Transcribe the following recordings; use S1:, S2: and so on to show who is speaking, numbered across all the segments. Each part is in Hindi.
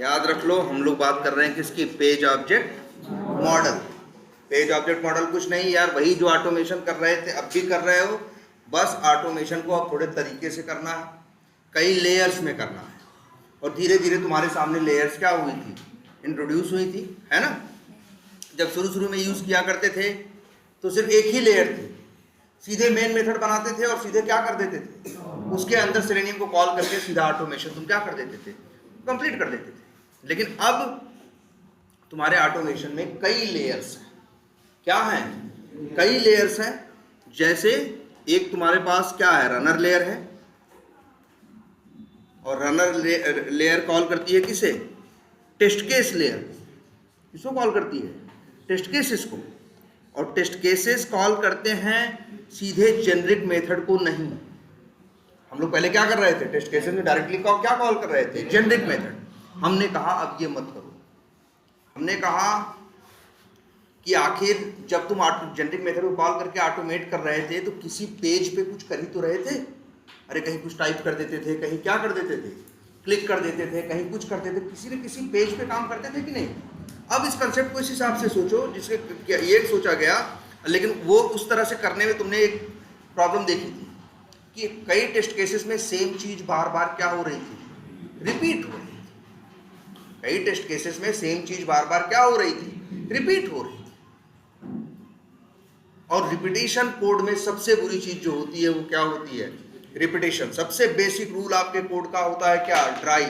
S1: याद रख लो, हम लोग बात कर रहे हैं किसकी? Page object model. Page object model कुछ नहीं यार, वही जो ऑटोमेशन कर रहे थे अब भी कर रहे हो, बस ऑटोमेशन को अब थोड़े तरीके से करना है, कई लेयर्स में करना है। और धीरे धीरे तुम्हारे सामने लेयर्स क्या हुई थी? इंट्रोड्यूस हुई थी, है ना। जब शुरू शुरू में यूज़ किया करते थे तो सिर्फ एक ही लेयर थी, सीधे मेन मेथड बनाते थे और सीधे क्या कर देते थे, उसके अंदर सेलेनियम को कॉल करके सीधा ऑटोमेशन तुम क्या कर देते थे? कंप्लीट कर देते थे। लेकिन अब तुम्हारे ऑटोमेशन में कई लेयर्स हैं। क्या हैं? कई लेयर्स हैं। जैसे एक तुम्हारे पास क्या है? रनर लेयर है, और रनर लेयर कॉल करती है किसे? Test case layer. किसको कॉल करती है? टेस्ट केसेस को। और टेस्ट केसेस कॉल करते हैं सीधे जेनरिक मेथड को नहीं। हम लोग पहले क्या कर रहे थे? टेस्ट केसेस में डायरेक्टली क्या कॉल कर रहे थे? Generic method. हमने कहा अब ये मत करो। हमने कहा कि आखिर जब तुम जेनरिक मेथड को कॉल करके ऑटोमेट कर रहे थे तो किसी पेज पे कुछ कर ही तो रहे थे। अरे कहीं कुछ टाइप कर देते थे, कहीं क्या कर देते थे, क्लिक कर देते थे, कहीं कुछ करते थे, किसी न किसी पेज पे काम करते थे कि नहीं? अब इस कंसेप्ट को इस हिसाब से सोचो जिसके ये सोचा गया, लेकिन वो उस तरह से करने में तुमने एक प्रॉब्लम देखी थी कि कई टेस्ट केसेस में सेम चीज बार बार क्या हो रही थी? रिपीट हो रही थी। कई टेस्ट केसेस में सेम चीज बार बार क्या हो रही थी? रिपीट हो रही थी। और रिपीटेशन कोड में सबसे बुरी चीज जो होती है वो क्या होती है? रिपीटेशन। सबसे बेसिक रूल आपके कोड का होता है क्या? Dry,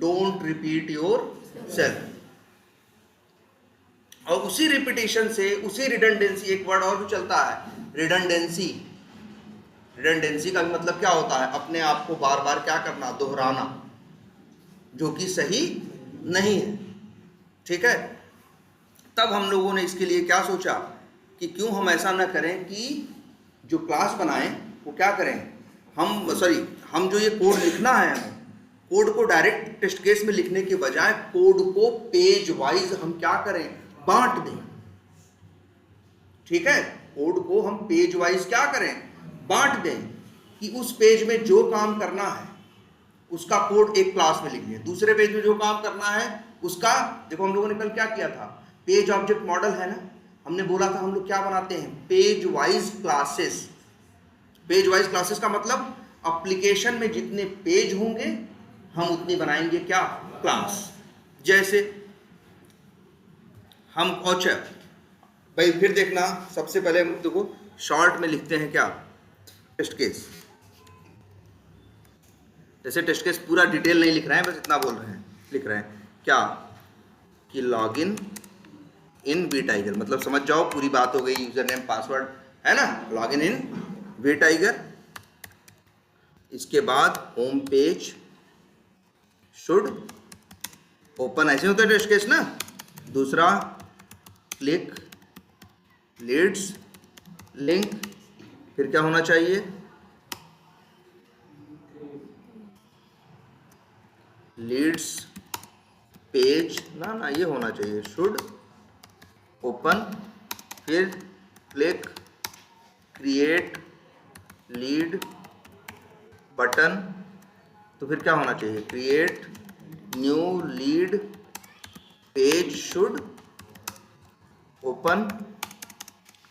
S1: don't repeat your self. और उसी रिपीटेशन से, उसी रिडंडेंसी, एक वर्ड और भी चलता है, रिडंडेंसी। रिडंडेंसी का भी मतलब क्या होता है? अपने आप को बार बार क्या करना? दोहराना, जो कि सही नहीं है। ठीक है। तब हम लोगों ने इसके लिए क्या सोचा कि क्यों हम ऐसा न करें कि जो क्लास बनाएं वो क्या करें, हम जो ये कोड लिखना है, कोड को डायरेक्ट टेस्ट केस में लिखने के बजाय कोड को पेज वाइज हम क्या करें? बांट दें। ठीक है। कोड को हम पेज वाइज क्या करें? बांट दें कि उस पेज में जो काम करना है उसका कोड एक क्लास में लिख दें, दूसरे पेज में जो काम करना है उसका, देखो हम लोगों ने कल क्या किया था? पेज ऑब्जेक्ट मॉडल है ना, हमने बोला था हम लोग क्या बनाते हैं? Page wise classes. Page wise classes का मतलब एप्लीकेशन में जितने पेज होंगे हम उतनी बनाएंगे क्या? क्लास। जैसे हम भाई फिर देखना, सबसे पहले हम देखो शॉर्ट में लिखते हैं क्या? Test case. जैसे टेस्ट केस पूरा डिटेल नहीं लिख रहे हैं, बस इतना बोल रहे हैं, लिख रहे हैं क्या कि लॉगिन इन वी टाइगर, मतलब समझ जाओ पूरी बात हो गई, यूजर नेम पासवर्ड है ना, लॉगिन इन वी टाइगर। इसके बाद होम पेज शुड ओपन, ऐसे होता है टेस्ट केस ना। दूसरा क्लिक लीड्स लिंक, फिर क्या होना चाहिए? लीड्स पेज ना ये होना चाहिए शुड ओपन, फिर क्लिक क्रिएट लीड बटन, तो फिर क्या होना चाहिए? Create new lead page should open,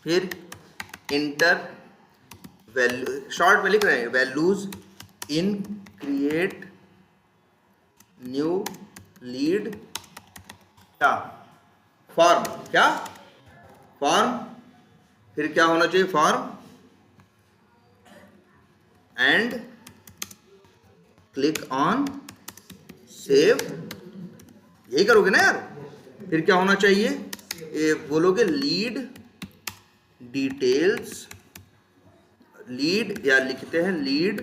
S1: फिर इंटर वैल्यू, शॉर्ट में लिख रहे हैं values in create new lead क्या? फॉर्म, क्या? फॉर्म, फिर क्या होना चाहिए? Form and click on save, यही करोगे ना यार। फिर क्या होना चाहिए? ये बोलोगे लीड डिटेल्स, लीड या लिखते हैं lead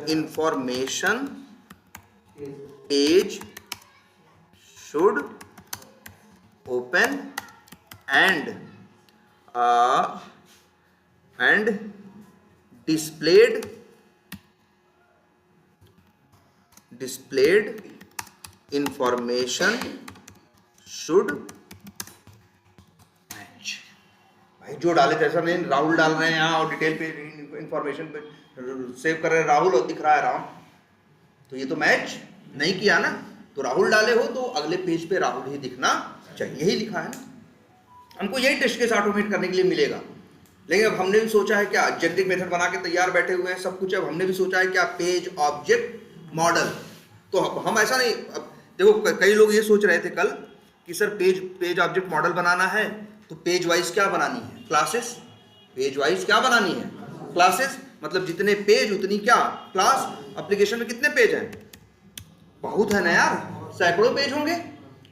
S1: information page should open and displayed information should match। भाई जो डाले थे, ऐसा नहीं राहुल डाल रहे हैं यहाँ और डिटेल पे इंफॉर्मेशन पे सेव कर रहे हैं राहुल और दिख रहा है राम, तो ये तो मैच नहीं किया ना। तो तो राहुल डाले हो तो अगले पेज पे राहुल ही दिखना चाहिए, यही लिखा है ना। हमको यही टेस्ट केस ऑटोमेट करने के लिए मिलेगा। लेकिन अब हमने भी सोचा है क्या, जेनेरिक मेथड बना के तैयार बैठे हुए हैं सब कुछ, अब हमने भी सोचा है क्या पेज ऑब्जेक्ट मॉडल। तो हम ऐसा नहीं, अब देखो कई लोग ये सोच रहे थे कल कि सर पेज ऑब्जेक्ट मॉडल बनाना है तो पेज वाइज क्या बनानी है, क्लासेस। पेज वाइज क्या बनानी है, क्लासेस, मतलब जितने पेज उतनी क्या क्लास। एप्लीकेशन में कितने पेज हैं, बहुत है ना यार, सैकड़ों पेज होंगे,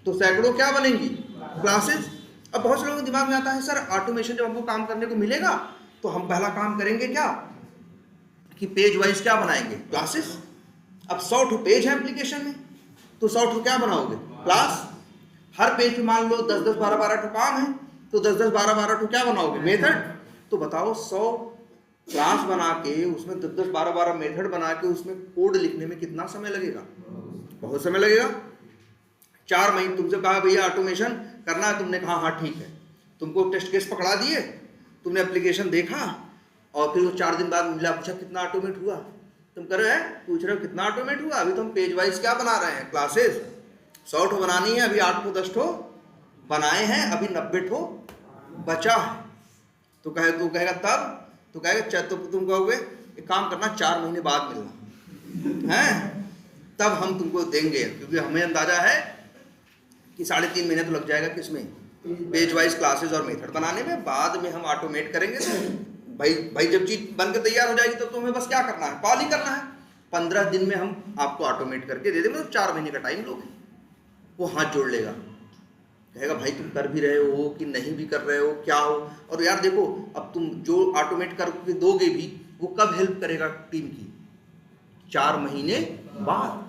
S1: तो सैकड़ों क्या बनेंगी, क्लासेस। अब बहुत से लोगों के दिमाग में आता है सर ऑटोमेशन जब हमको काम करने को मिलेगा तो हम पहला काम करेंगे क्या कि पेज वाइज क्या बनाएंगे, क्लासेस। अब 100 पेज है एप्लीकेशन में तो 100 क्या बनाओगे, क्लास। हर पेज पे मान लो 10-10, 12-12 काम है तो 10-10, 12-12 क्या बनाओगे, मेथड। तो बताओ 100 क्लास बना के उसमें 10-10, 12-12 मेथड बना के उसमें कोड लिखने में कितना समय लगेगा, बहुत समय लगेगा। 4 महीने तुमसे कहा भैया ऑटोमेशन करना है, तुमने कहा हाँ ठीक है, तुमको टेस्ट केस पकड़ा दिए, तुमने एप्लीकेशन देखा और फिर वो 4 दिन बाद मिला, पूछा कितना ऑटोमेट हुआ, तुम कर रहे हैं पूछ रहे हो कितना ऑटोमेट हुआ, अभी तो हम पेज वाइज क्या बना रहे हैं, क्लासेस। 100 बनानी है, अभी 8 10 बनाए हैं, अभी 90 बचा है। तो कहेगा तब, तो कहेगा तो तुम कहोगे एक काम करना 4 महीने बाद मिलना है, तब हम तुमको देंगे, क्योंकि हमें अंदाजा है कि 3.5 महीने तो लग जाएगा किसमें, पेज वाइज क्लासेस और मेथड बनाने में, बाद में हम ऑटोमेट करेंगे। भाई जब चीज बनकर तैयार हो जाएगी तो तुम्हें बस क्या करना है, कॉल ही करना है। 15 दिन में हम आपको ऑटोमेट करके दे देंगे, मतलब 4 महीने का टाइम लोगे। वो हाथ जोड़ लेगा, कहेगा भाई तुम कर भी रहे हो कि नहीं भी कर रहे हो, क्या हो। और यार देखो अब तुम जो ऑटोमेट करके दोगे भी वो कब हेल्प करेगा टीम की, 4 महीने बाद।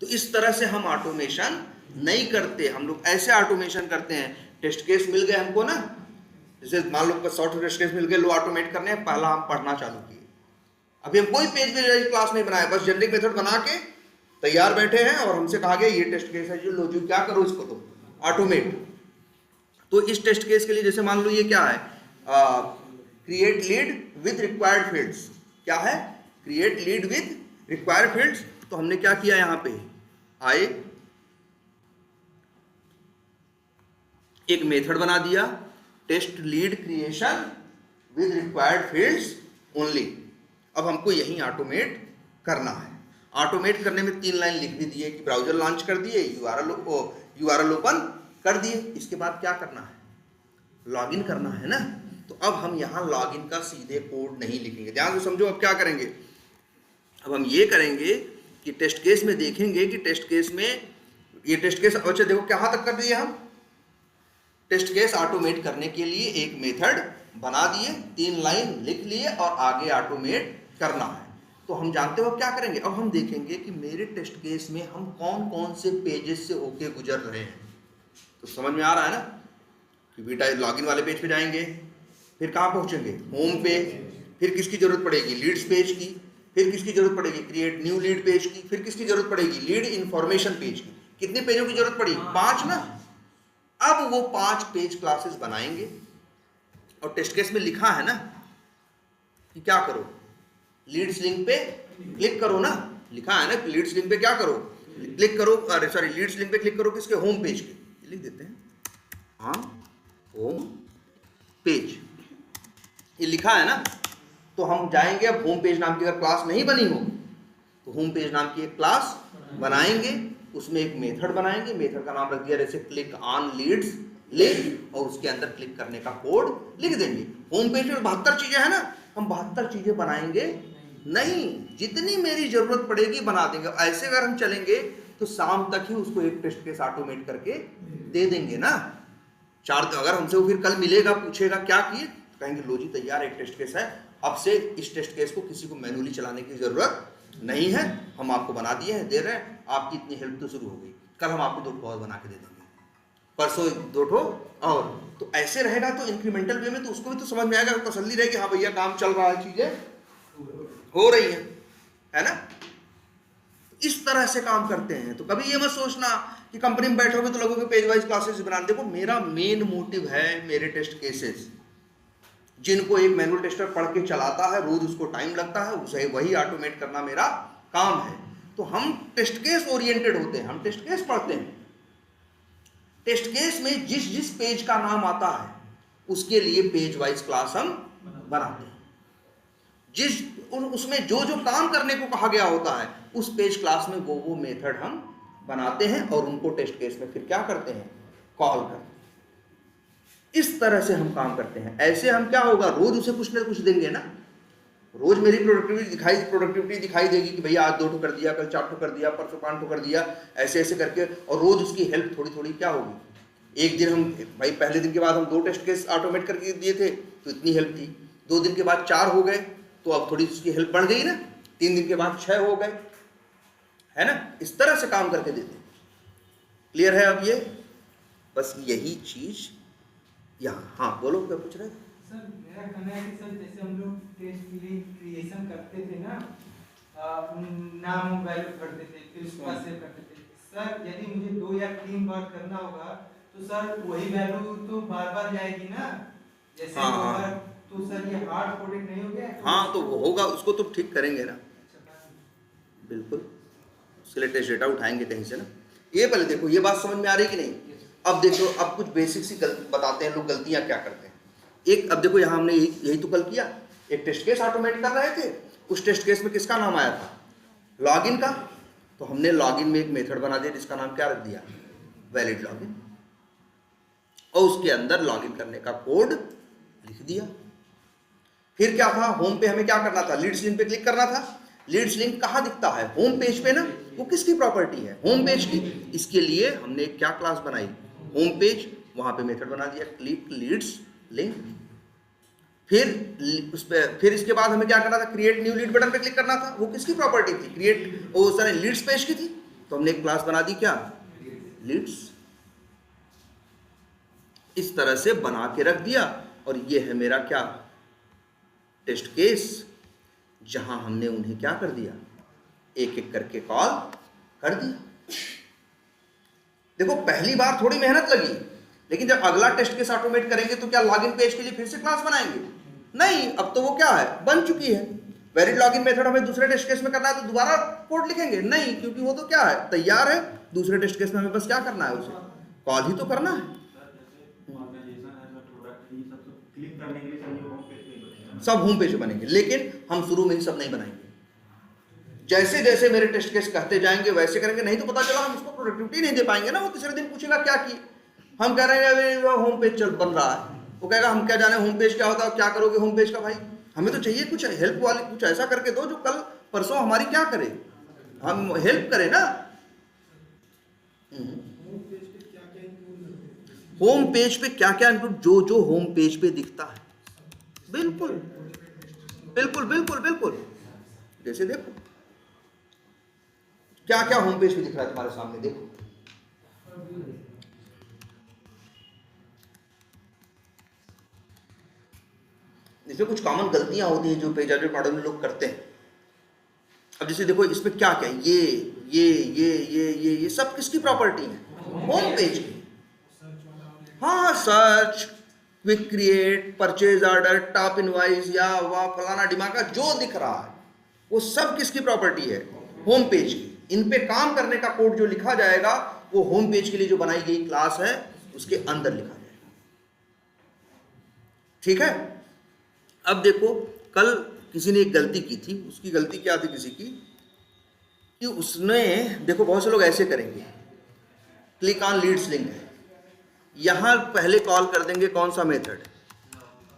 S1: तो इस तरह से हम ऑटोमेशन नहीं करते, हम लोग ऐसे ऑटोमेशन करते हैं। टेस्ट केस मिल गए हमको ना, जैसे मान लो 100 टेस्ट केस मिल गए, लो ऑटोमेट करने, पहला हम पढ़ना चालू किए। अभी हम कोई पेज बेस्ड क्लास नहीं बनाया, बस जेनेरिक मेथड बना के तैयार बैठे हैं और हमसे कहा गया ये टेस्ट केस है, जो लो जो क्या करो इसको तो ऑटोमेट। तो इस टेस्ट केस के लिए जैसे मान लो ये क्या है, create lead with required fields. क्या है, create lead with required fields. तो हमने क्या किया, यहाँ पे आए एक मेथड बना दिया, test lead creation with required fields only. अब हमको यही ऑटोमेट करना है। ऑटोमेट करने में 3 लाइन लिख भी दिए कि ब्राउजर लॉन्च कर दिए, यूआरएल ओपन कर दिए। इसके बाद क्या करना है, लॉगिन करना है ना। तो अब हम यहाँ लॉगिन का सीधे कोड नहीं लिखेंगे, ध्यान से समझो। अब क्या करेंगे, अब हम ये करेंगे कि टेस्ट केस में देखेंगे कि टेस्ट केस में ये टेस्ट केस, अच्छा देखो कहाँ तक कर दिए हम, टेस्ट केस ऑटोमेट करने के लिए एक मेथड बना दिए, 3 लाइन लिख लिए और आगे ऑटोमेट करना है। तो हम जानते हो अब क्या करेंगे, अब हम देखेंगे कि मेरे टेस्ट केस में हम कौन कौन से पेजेस से होके गुजर रहे हैं। तो समझ में आ रहा है ना कि बेटा लॉगिन वाले पेज पे जाएंगे, फिर कहाँ पहुँचेंगे, होम पेज, फिर किसकी जरूरत पड़ेगी, लीड्स पेज की, फिर किसकी जरूरत पड़ेगी, क्रिएट न्यू लीड पेज की, फिर किसकी जरूरत पड़ेगी, लीड इंफॉर्मेशन पेज की। कितने पेजों की जरूरत पड़ी, 5 ना। अब वो 5 पेज क्लासेस बनाएंगे और टेस्ट केस में लिखा है ना कि क्या करो, लीड्स लिंक पे क्लिक करो ना, लिखा है ना लीड्स लिंक पे क्या करो, क्लिक करो, अरे सॉरी लीड्स लिंक पे क्लिक करो किसके, होम पेज के, लिख देते हैं हाँ होम पेज, ये लिखा है ना। तो हम जाएंगे, अब होम पेज नाम की अगर क्लास नहीं बनी हो तो होम पेज नाम की एक क्लास बनाएंगे, उसमें एक मेथड बनाएंगे, मेथड का नाम रख दिया जैसे क्लिक ऑन लीड्स लिंक, और उसके अंदर क्लिक करने का कोड लिख देंगे। होम पेज में 72 चीजें हैं ना, हम 72 चीजें बनाएंगे नहीं, जितनी मेरी जरूरत पड़ेगी बना देंगे। ऐसे अगर हम चलेंगे तो शाम तक ही उसको एक टेस्ट केस ऑटोमेट करके दे देंगे ना। 4 अगर हमसे वो फिर कल मिलेगा, पूछेगा क्या किए, तो कहेंगे लो जी तैयार एक टेस्ट केस है, अब से इस टेस्ट केस को किसी को मैनुअली चलाने की जरूरत नहीं है, हम आपको बना दिए हैं, दे रहे हैं, आपकी इतनी हेल्प तो शुरू हो गई, कल हम आपको 2 और बना के दे देंगे, परसों 2 और। तो ऐसे रहेगा तो इंक्रीमेंटल वे में तो उसको भी तो समझ में आएगा, तसल्ली रहेगी, हाँ भैया काम चल रहा है, चीजें हो रही है ना। इस तरह से काम करते हैं। तो कभी ये मत सोचना कि कंपनी में बैठोगे तो लोगों के पेज वाइज क्लासेस बनाने। देखो मेरा मेन मोटिव है मेरे टेस्ट केसेस, जिनको एक मैनुअल टेस्टर पढ़ के चलाता है, रोज उसको टाइम लगता है, उसे वही ऑटोमेट करना मेरा काम है। तो हम टेस्ट केस ओरिएंटेड होते हैं, हम टेस्ट केस पढ़ते हैं। टेस्ट केस में जिस जिस पेज का नाम आता है उसके लिए पेज वाइज क्लास हम बनाते हैं। जिस उसमें जो जो काम करने को कहा गया होता है उस पेज क्लास में वो मेथड हम बनाते हैं और उनको टेस्ट केस में फिर क्या करते हैं, कॉल करते हैं। इस तरह से हम काम करते हैं। ऐसे हम क्या होगा, रोज उसे कुछ ना कुछ देंगे ना, रोज मेरी प्रोडक्टिविटी दिखाई देगी कि भैया आज 2 ठो कर दिया, कल 4 ठो कर दिया, परसों 5 ठो कर दिया, ऐसे ऐसे करके, और रोज उसकी हेल्प थोड़ी थोड़ी क्या होगी। एक दिन हम भाई पहले दिन के बाद हम 2 टेस्ट केस ऑटोमेट करके दिए थे तो इतनी हेल्प थी, 2 दिन के बाद 4 हो गए तो अब थोड़ी उसकी हेल्प बढ़ गई ना, 3 दिन के बाद 6 हो गए, है ना। इस तरह से काम करके देते। क्लियर है अब ये? बस यही चीज यहाँ। हाँ बोलो, क्या पूछ रहे थे?
S2: सर मेरा कहना है कि सर जैसे हम लोग टेस्ट क्रिएशन करते थे ना, नाम वैल्यू भरते थे, फिर उसके बाद सेव करते थे। सर यदि मुझे 2 या 3 बार करना होगा तो सर वही वैल्यू तो बार बार जाएगी ना, जैसे
S1: हाँ।
S2: तो सर ये हार्ड कोडेड नहीं हो गया?
S1: हाँ तो वो होगा, उसको तो ठीक करेंगे ना, बिल्कुल। उसके लिए टेस्ट डेटा उठाएंगे कहीं से ना। ये पहले देखो, ये बात समझ में आ रही कि नहीं? अब देखो, अब कुछ बेसिक सी बताते हैं लोग गलतियां क्या करते हैं। एक, अब देखो यहाँ हमने यही तो कल किया, एक टेस्ट केस ऑटोमेट कर रहे थे। उस टेस्ट केस में किसका नाम आया था? लॉगिन का। तो हमने लॉगिन में एक मेथड बना दिया जिसका नाम क्या रख दिया? Valid login. और उसके अंदर लॉगिन करने का कोड लिख दिया। फिर क्या था, होम पे हमें क्या करना था? लीड्स लिंक पे क्लिक करना था। लीड्स लिंक कहाँ दिखता है? होम पेज पे ना। वो किसकी प्रॉपर्टी है? होम पेज की। इसके लिए हमने क्या क्लास बनाई? Home page. वहां पे मेथड बना दिया क्लिक लीड्स लिंक। फिर उस पे, फिर इसके बाद हमें क्या करना था? क्रिएट न्यू लीड बटन पे क्लिक करना था। वो किसकी प्रॉपर्टी थी? क्रिएट, वो सारे लीड्स पेज की थी। तो हमने एक क्लास बना दी क्या? लीड्स। इस तरह से बना के रख दिया। और ये है मेरा क्या? टेस्ट केस, जहां हमने उन्हें क्या कर दिया? एक एक करके कॉल कर दिया। देखो पहली बार थोड़ी मेहनत लगी, लेकिन जब अगला टेस्ट केस ऑटोमेट करेंगे तो क्या लॉगिन पेज के लिए फिर से क्लास बनाएंगे? नहीं, अब तो वो क्या है, बन चुकी है। वैलिड लॉगिन मेथड हमें दूसरे टेस्ट केस में करना है तो दोबारा कोड लिखेंगे? नहीं, क्योंकि वो तो क्या है, तैयार है। दूसरे टेस्ट केस में हमें बस क्या करना है? उसे कॉल ही तो करना है। सब होम पेज पे बनेंगे, लेकिन हम शुरू में ही सब नहीं बनाएंगे। जैसे जैसे मेरे टेस्ट केस कहते जाएंगे वैसे करेंगे। नहीं तो पता चला हम उसको प्रोडक्टिविटी नहीं दे पाएंगे ना। वो तीसरे दिन पूछेगा क्या की, हम कह रहे हैं अभी होम पेज चल बन रहा है, वो कहेगा हम क्या जाने होम पेज क्या होता है, क्या करोगे होम पेज का? भाई हमें तो चाहिए कुछ हेल्प वाले, कुछ ऐसा करके दो जो कल परसों हमारी क्या करे, हम हेल्प करें ना। होम पेज पे क्या क्या इनपुट, जो जो होम पेज पे दिखता है। बिल्कुल बिल्कुल बिल्कुल बिल्कुल। जैसे देखो क्या क्या होम पेज पे दिख रहा है तुम्हारे सामने, देखो। इसमें कुछ कॉमन गलतियां होती हैं जो पेज एडिट मॉडल में लोग करते हैं। अब जैसे देखो इसमें क्या क्या, ये सब किसकी प्रॉपर्टी है? होम पेज की। हाँ, search, quick create, purchase order, top invoice, या वह फलाना डिमाका जो दिख रहा है वो सब किसकी प्रॉपर्टी है? होम पेज की। इन पे काम करने का कोड जो लिखा जाएगा वो होम पेज के लिए जो बनाई गई क्लास है उसके अंदर लिखा जाएगा। ठीक है। अब देखो, कल किसी ने एक गलती की थी। उसकी गलती क्या थी किसी की, कि उसने, देखो बहुत से लोग ऐसे करेंगे, क्लिक ऑन लीड्स लिंक है, यहां पहले कॉल कर देंगे कौन सा मेथड?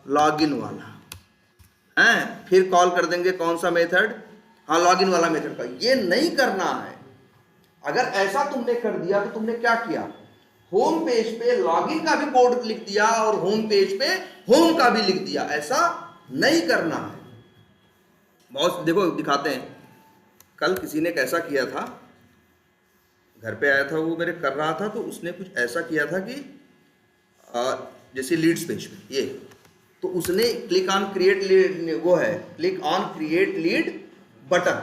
S1: लॉगिन वाला है। फिर कॉल कर देंगे कौन सा मेथड? हाँ, लॉगिन वाला मेथड का। ये नहीं करना है। अगर ऐसा तुमने कर दिया तो तुमने क्या किया? होम पेज पे लॉगिन का भी कोड लिख दिया और होम पेज पे होम का भी लिख दिया। ऐसा नहीं करना है। बहुत देखो दिखाते हैं। कल किसी ने कैसा किया था, घर पे आया था, वो मेरे कर रहा था, तो उसने कुछ ऐसा किया था कि जैसे लीड्स पेज पे ये, तो उसने क्लिक ऑन क्रिएट लीड, वो है click on create lead button,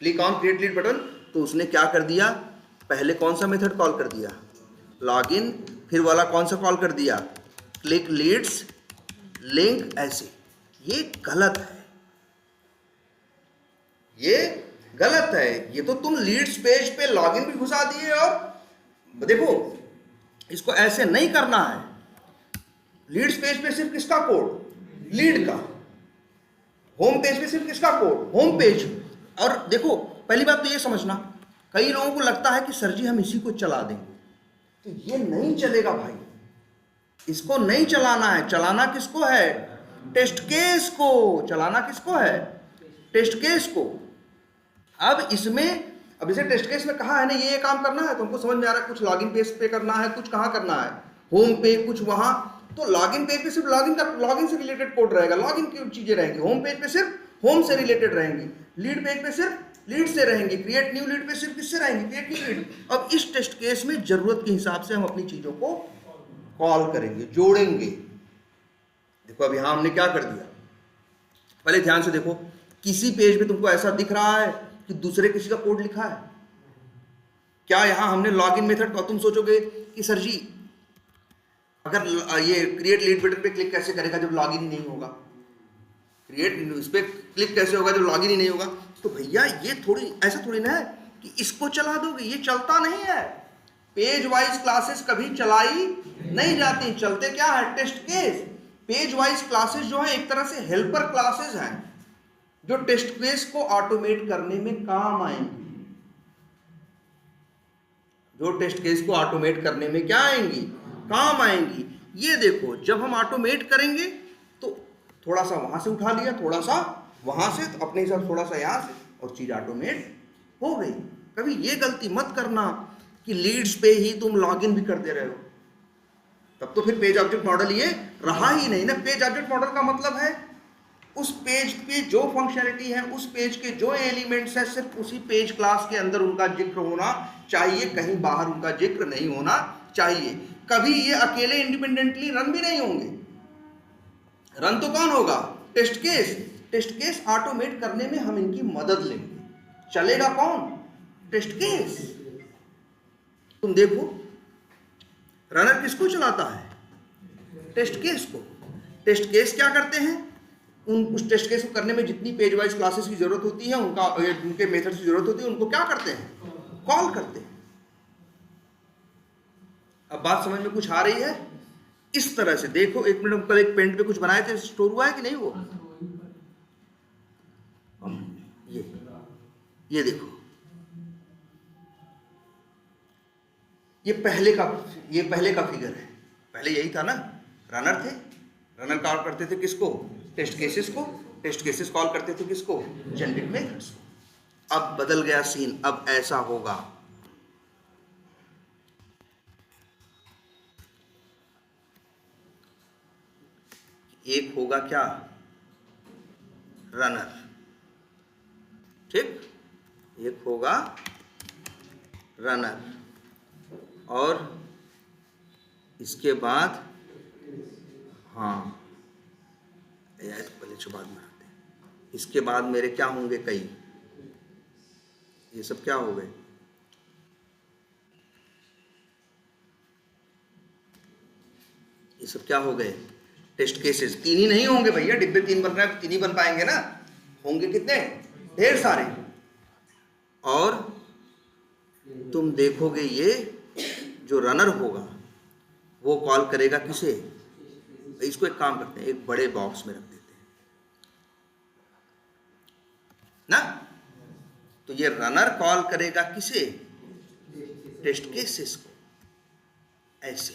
S1: click on create lead button, तो उसने क्या कर दिया? पहले कौन सा मेथड कॉल कर दिया? लॉगिन। फिर वाला कौन सा कॉल कर दिया? Click leads link. ऐसे ये गलत है। ये गलत है। ये तो तुम लीड्स पेज पे लॉगिन भी घुसा दिए, और देखो इसको ऐसे नहीं करना है। लीड्स पेज पे सिर्फ किसका कोड? लीड का। होम पेज पे सिर्फ किसका कोड? Home page. और देखो पहली बात तो ये समझना, कई लोगों को लगता है कि सर जी हम इसी को चला देंगे, तो ये नहीं चलेगा भाई, इसको नहीं चलाना है। चलाना किसको है? टेस्ट केस को। चलाना किसको है? टेस्ट केस को। अब इसमें, अब इसे टेस्ट केस में कहा है ना ये काम करना है, तो हमको समझ में आ रहा है कुछ लॉगिन पेज पे करना है, कुछ कहाँ करना है, होम पे, कुछ वहां। तो लॉगिन पेज पे सिर्फ लॉगिन से रिलेटेड कोड रहेगा, लॉगिन की चीजें रहेंगी। होम पेज पे सिर्फ होम से रिलेटेड रहेंगी। लीड पेज पे सिर्फ लीड से रहेंगी। क्रिएट न्यू लीड पे सिर्फ किससे रहेंगी? Create new lead. अब इस टेस्ट केस में जरूरत के हिसाब से हम अपनी चीजों को कॉल करेंगे, जोड़ेंगे। देखो अब यहां हमने क्या कर दिया, पहले ध्यान से देखो, किसी पेज पे तुमको ऐसा दिख रहा है कि दूसरे किसी का कोड लिखा है? क्या यहां हमने लॉगिन मेथड का, तुम सोचोगे कि सर जी अगर ये क्रिएट लीड बटन पे क्लिक कैसे करेगा जब लॉगिन ही नहीं होगा? क्रिएट इस पे क्लिक कैसे होगा जब लॉगिन ही नहीं होगा? तो भैया ये थोड़ी ऐसा थोड़ी ना है कि इसको चला दोगे, ये चलता नहीं है। पेज वाइज क्लासेस कभी चलाई नहीं जाती। चलते क्या है? Test case. Page wise classes जो है एक तरह से हेल्पर क्लासेस हैं जो टेस्ट केस को ऑटोमेट करने में काम आएंगी। जो टेस्ट केस को ऑटोमेट करने में क्या आएंगी? काम आएंगी। ये देखो जब हम ऑटोमेट करेंगे तो थोड़ा सा वहां से उठा लिया, थोड़ा सा वहां से, तो अपने हिसाब थोड़ा सा यहां से, और चीज ऑटोमेट हो गई। कभी ये गलती मत करना कि लीड्स पे ही तुम लॉगिन भी कर दे रहे हो, तब तो फिर पेज ऑब्जेक्ट मॉडल ये रहा ही नहीं ना। पेज ऑब्जेक्ट मॉडल का मतलब है उस पेज पे जो फंक्शनलिटी है, उस पेज के जो एलिमेंट्स है, सिर्फ उसी पेज क्लास के अंदर उनका जिक्र होना चाहिए, कहीं बाहर उनका जिक्र नहीं होना चाहिए। कभी ये अकेले इंडिपेंडेंटली रन भी नहीं होंगे। रन तो कौन होगा? Test case. Test case automate करने में हम इनकी मदद लेंगे। चलेगा कौन? Test case. तुम देखो रनर किसको चलाता है? टेस्ट केस को। टेस्ट केस क्या करते हैं? उस टेस्ट केस को करने में जितनी पेज वाइज क्लासेस की जरूरत होती है, उनके मेथड्स की जरूरत होती है, उनको क्या करते हैं? कॉल करते हैं। अब बात समझ में कुछ आ रही है? इस तरह से देखो, एक मिनट, कल एक पेंट पे कुछ बनाए थे, स्टोर हुआ है कि नहीं? वो ये देखो, ये पहले का फिगर है। पहले यही था ना, रनर थे, रनर कॉल करते थे किसको? टेस्ट केसेस को। टेस्ट केसेस कॉल करते थे किसको? जेनरिक मेथड्स को। अब बदल गया सीन, अब ऐसा होगा, एक होगा क्या? रनर, ठीक, एक होगा रनर, और इसके बाद, हाँ यार पहले से बाद में आते हैं, इसके बाद मेरे क्या होंगे? कई, ये सब क्या हो गए? ये सब क्या हो गए? Test cases. तीन ही नहीं होंगे भैया, डिब्बे तीन बन रहे हैं, तीन ही बन पाएंगे ना, होंगे कितने? ढेर सारे। और तुम देखोगे ये जो रनर होगा वो कॉल करेगा किसे? इसको एक काम करते हैं, एक बड़े बॉक्स में रख देते हैं ना। तो ये रनर कॉल करेगा किसे? टेस्ट केसेस को, ऐसे।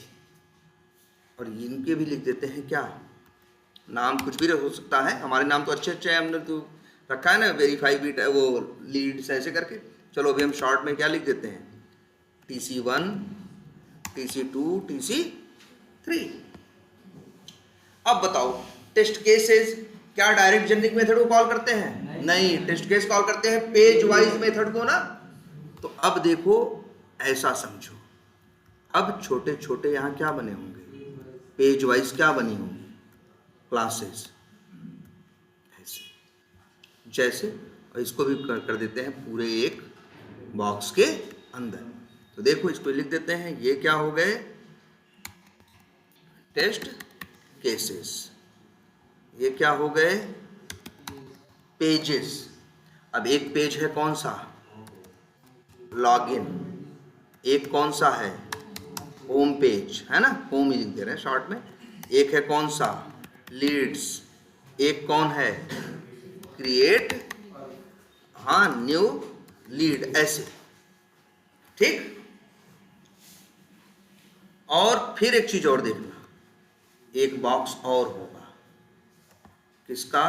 S1: और इनके भी लिख देते हैं क्या? नाम कुछ भी हो सकता है, हमारे नाम तो अच्छे अच्छे हैं, हमने तो रखा है ना, वेरीफाई बीट, वो लीड्स ऐसे करके। चलो अभी हम शॉर्ट में क्या लिख देते हैं? TC1, TC2, TC3। अब बताओ, टेस्ट केसेस क्या डायरेक्ट जेनरिक मेथड को कॉल करते हैं? नहीं, टेस्ट केस कॉल करते हैं पेज वाइज मेथड को ना। तो अब देखो, ऐसा समझो, अब छोटे छोटे यहां क्या बने होंगे? पेज वाइज क्या बनी होंगी? क्लासेस, ऐसे, जैसे। और इसको भी कर देते हैं पूरे एक बॉक्स के अंदर। तो देखो इसको लिख देते हैं, ये क्या हो गए? Test cases. ये क्या हो गए? पेजेस। अब एक पेज है कौन सा, लॉगिन, एक कौन सा है, होम पेज, है ना, होम ही लिख दे रहे हैं शॉर्ट में। एक है कौन सा, लीड्स, एक कौन है, क्रिएट, हाँ, न्यू लीड, ऐसे, ठीक। और फिर एक चीज और देखना, एक बॉक्स और होगा, किसका,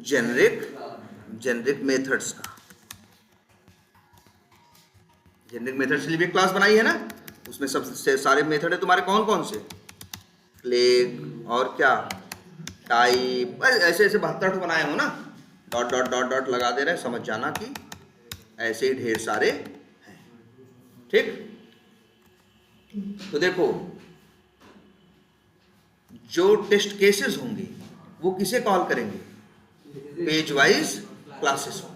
S1: जेनरिक मेथड्स का। जेनरिक मेथड्स के लिए भी क्लास बनाई है ना, उसमें सबसे सारे मेथड है तुम्हारे कौन कौन से, फ्लैग और क्या, टाइप, ऐसे ऐसे 72 बनाए हो ना, डॉट डॉट डॉट डॉट लगा दे रहे हैं, समझ जाना कि ऐसे ही ढेर सारे हैं, ठीक। तो देखो, जो टेस्ट केसेस होंगे वो किसे कॉल करेंगे, पेज वाइज क्लासेस को।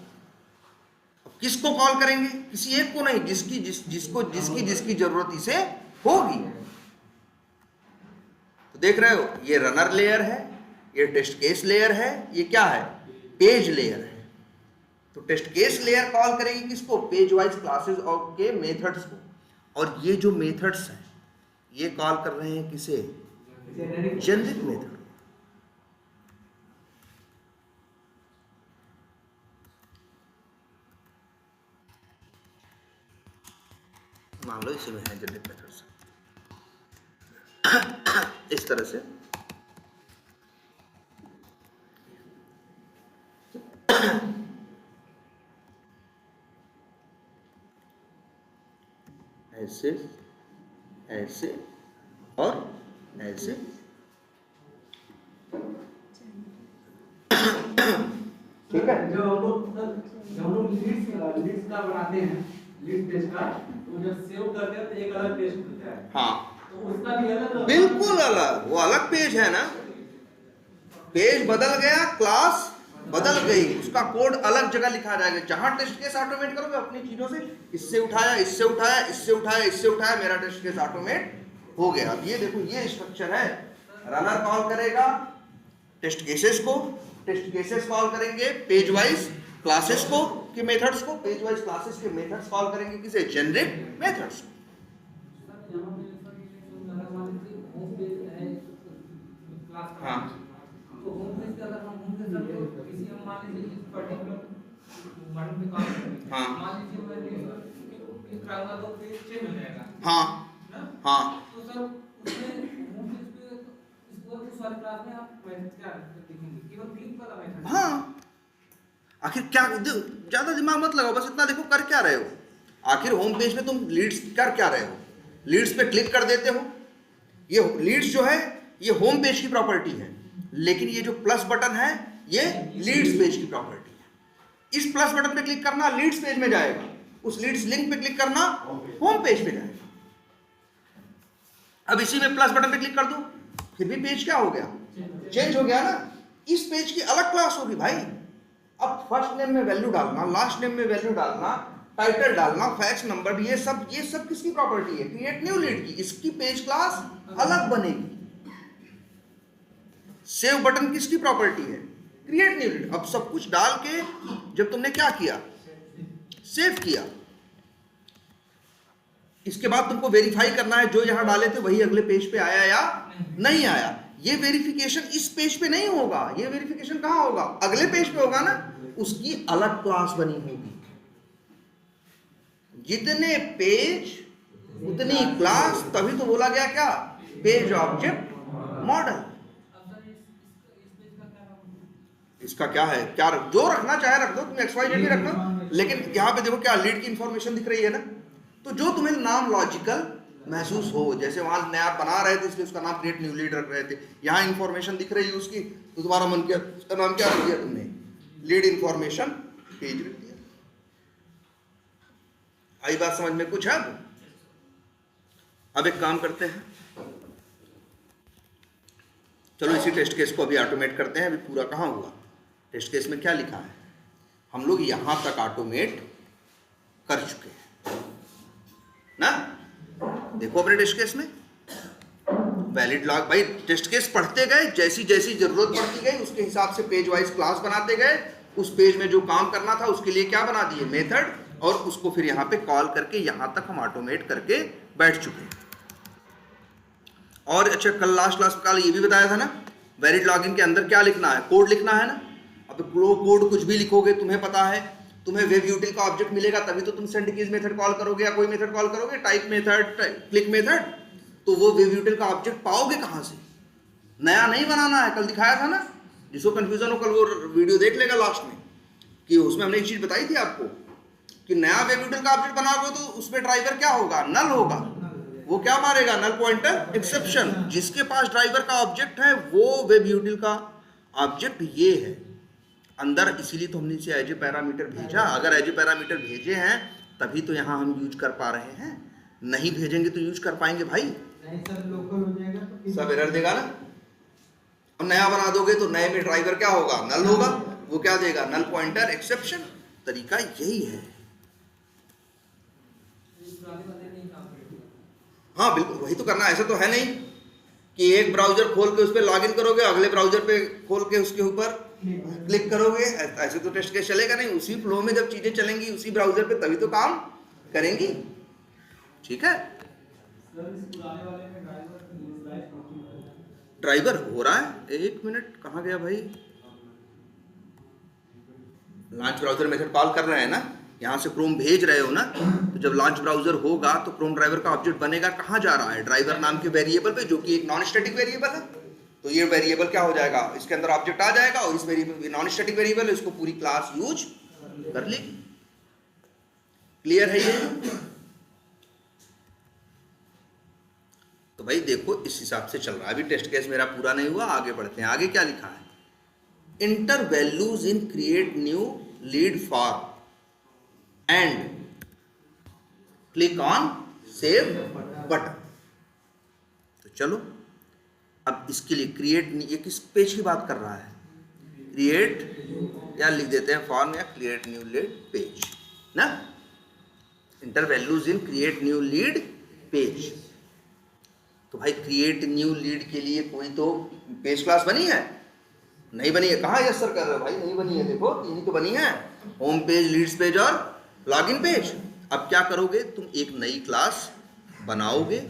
S1: अब किसको कॉल करेंगे, किसी एक को नहीं, जिसकी जरूरत इसे होगी। तो देख रहे हो, ये रनर लेयर है, ये टेस्ट केस लेयर है, ये क्या है, पेज लेयर है। तो टेस्ट केस लेयर कॉल करेगी किसको, पेज वाइज क्लासेस और के मेथड्स को। और ये जो मेथड्स हैं ये कॉल कर रहे हैं किसे, जेनरिक मेथड। मान लो इसी में है जेनरिक मेथड्स, इस तरह से। ऐसे, ऐसे और ऐसे, ठीक है।
S2: जो हम लोग लीड्स का बनाते हैं, लीड पेज का, तो जब सेव करते हैं तो एक अलग पेज खुलता है।
S1: हाँ,
S2: तो उसका भी अलग,
S1: बिल्कुल अलग, वो अलग पेज है ना, पेज बदल गया, क्लास बदल गई, उसका कोड अलग जगह लिखा जाएगा। जहां टेस्ट केस ऑटोमेट करोगे अपनी चीजों से, इससे उठाया, इससे उठाया, इससे उठाया, इससे उठाया, मेरा टेस्ट केस ऑटोमेट हो गया। अब ये देखो, ये स्ट्रक्चर है, रनर कॉल करेगा टेस्ट केसेस को, टेस्ट केसेस कॉल करेंगे पेज वाइज क्लासेस को के मेथड्स को, पेज वाइज क्लासेस के मेथड्स कॉल करेंगे किसे, जेनरिक मेथड्स को। हाँ,
S2: तो होम पेज का अगर हम होम पेज को किसी हम मान लीजिए इस पर्टिकुलर बटन पे काम करें,
S1: हाँ,
S2: मान लीजिए मैं क्लिक करूंगा तो पेज चेंज हो जाएगा
S1: हाँ,
S2: ना।
S1: हाँ,
S2: तो सर उसमें होम पेज पे इस पूरे सारे क्लास में आप क्या देखेंगे, केवल क्लिक वाला मेथड।
S1: हाँ, आखिर क्या, ज्यादा दिमाग मत लगाओ, बस इतना देखो कर क्या रहे हो। आखिर होम पेज में तुम लीड्स कर क्या रहे हो, लीड्स पे क्लिक कर देते हो। ये लीड्स जो है ये होम पेज की प्रॉपर्टी है, लेकिन ये जो प्लस बटन है ये लीड्स पेज की प्रॉपर्टी है। इस प्लस बटन पे क्लिक करना लीड्स पेज में जाएगा, उस लीड्स लिंक पे क्लिक करना होम पेज पे जाएगा। अब इसी में प्लस बटन पे क्लिक कर दो, फिर भी पेज क्या हो गया, चेंज हो गया ना। इस पेज की अलग क्लास होगी भाई। अब फर्स्ट नेम में वैल्यू डालना, लास्ट नेम में वैल्यू डालना, टाइटल डालना, फैक्स नंबर, ये सब किसकी प्रॉपर्टी है, क्रिएट न्यू लीड की। इसकी पेज क्लास अलग बनेगी। सेव बटन किसकी प्रॉपर्टी है, क्रिएट न्यू लीड। अब सब कुछ डाल के जब तुमने क्या किया, सेव किया, इसके बाद तुमको वेरीफाई करना है जो यहां डाले थे वही अगले पेज पे आया या नहीं आया। ये वेरिफिकेशन इस पेज पे नहीं होगा, ये वेरिफिकेशन कहां होगा, अगले पेज पे होगा ना, उसकी अलग क्लास बनी होगी। जितने पेज उतनी क्लास, तभी तो बोला गया क्या, पेज ऑब्जेक्ट मॉडल। इसका क्या है, क्या जो रखना चाहे रख दो, तुम XYZ भी रख दो, लेकिन यहां पे देखो क्या लीड की इंफॉर्मेशन दिख रही है ना, तो जो तुम्हें नाम लॉजिकल महसूस हो, जैसे वहां नया बना रहे थे इसलिए उसका नाम क्रिएट न्यू लीड रख रहे थे, यहाँ इंफॉर्मेशन दिख रही है उसकी, तो तुम्हारा मन क्या, उसका नाम क्या रख दिया तुमने, लीड इंफॉर्मेशन पेज रख दिया। आई बात समझ में कुछ है? अब एक काम करते हैं, चलो इसी टेस्ट केस को अभी ऑटोमेट करते हैं। अभी पूरा कहाँ हुआ, टेस्ट केस में क्या लिखा है, हम लोग यहां तक ऑटोमेट कर चुके हैं ना। देखो अपने टेस्ट केस में वैलिड लॉग, भाई टेस्ट केस पढ़ते गए, जैसी जैसी जरूरत पड़ती गई उसके हिसाब से पेज वाइज क्लास बनाते गए, उस पेज में जो काम करना था उसके लिए क्या बना दिए, मेथड, और उसको फिर यहाँ पे कॉल करके यहाँ तक हम ऑटोमेट करके बैठ चुके हैं। और अच्छा, कल लास्ट कल ये भी बताया था ना, वैलिड लॉगिन के अंदर क्या लिखना है, कोड लिखना है ना। अब कोड कुछ भी लिखोगे, तुम्हें पता है, तुम्हें वेब यूटिल का ऑब्जेक्ट मिलेगा तभी तो तुम सेंड कीज मेथड कॉल करोगे या कोई मेथड कॉल करोगे, टाइप मेथड, क्लिक मेथड, तो वो वेब यूटिल का ऑब्जेक्ट पाओगे कहां से, नया नहीं बनाना है। कल दिखाया था ना, जिसको कंफ्यूजन हो कल वो वीडियो देख लेगा लास्ट में, कि उसमें हमने एक चीज बताई थी आपको कि नया वेब यूटिल का ऑब्जेक्ट बनाओगे तो उसमें ड्राइवर क्या होगा, नल होगा। वो क्या मारेगा, नल पॉइंटर एक्सेप्शन। जिसके पास ड्राइवर का ऑब्जेक्ट है वो वेब यूटिल का ऑब्जेक्ट ये है अंदर, इसीलिए तो हमने इसे एज ए पैरामीटर भेजा। अगर एज ए पैरामीटर भेजे हैं तभी तो यहाँ हम यूज कर पा रहे हैं, नहीं भेजेंगे तो यूज कर पाएंगे भाई,
S2: नहीं सब लोकल हो जाएगा तो
S1: सब एरर देगा ना। अब नया बना दोगे तो नए में ड्राइवर क्या होगा, नल होगा। वो क्या देगा, नल पॉइंटर एक्सेप्शन। तरीका यही है। हाँ बिल्कुल वही तो करना है। ऐसा तो है नहीं कि एक ब्राउजर खोल के उस पर लॉग इन करोगे, अगले ब्राउजर पे खोल के उसके ऊपर क्लिक करोगे, ऐसे तो टेस्ट केस चलेगा नहीं। उसी फ्लो में जब चीजें चलेंगी उसी ब्राउजर पे तभी तो काम करेंगी। ठीक है, ड्राइवर हो रहा है, एक मिनट कहाँ गया भाई, लॉन्च ब्राउजर मेथड कॉल कर रहे हैं ना, यहाँ से क्रोम भेज रहे हो ना, तो जब लॉन्च ब्राउजर होगा तो क्रोम ड्राइवर का ऑब्जेक्ट बनेगा, कहाँ जा रहा है, ड्राइवर नाम के वेरिएबल पे, जो कि एक नॉन स्टैटिक वेरिएबल है। तो ये वेरिएबल क्या हो जाएगा, इसके अंदर ऑब्जेक्ट आ जाएगा और इस वेरिएबल नॉन स्टैटिक वेरिएबल है, इसको पूरी क्लास यूज कर लेगी। क्लियर है ये? तो भाई देखो इस हिसाब से चल रहा है। अभी टेस्ट केस मेरा पूरा नहीं हुआ, आगे बढ़ते हैं। आगे क्या लिखा है, inter values in create new lead form and click on save button. तो चलो अब इसके लिए क्रिएट, ये किस पेज की बात कर रहा है, क्रिएट या लिख देते हैं फॉर्म या क्रिएट न्यू लीड पेज ना। Inter values in create new lead page. तो भाई क्रिएट न्यू लीड के लिए कोई तो पेज क्लास बनी है, नहीं बनी है? कहाँ यस सर कर रहे हो भाई, नहीं बनी है। देखो तीन ही तो बनी है, होम पेज, लीड्स पेज और लॉगिन पेज। अब क्या करोगे तुम, एक नई क्लास बनाओगे,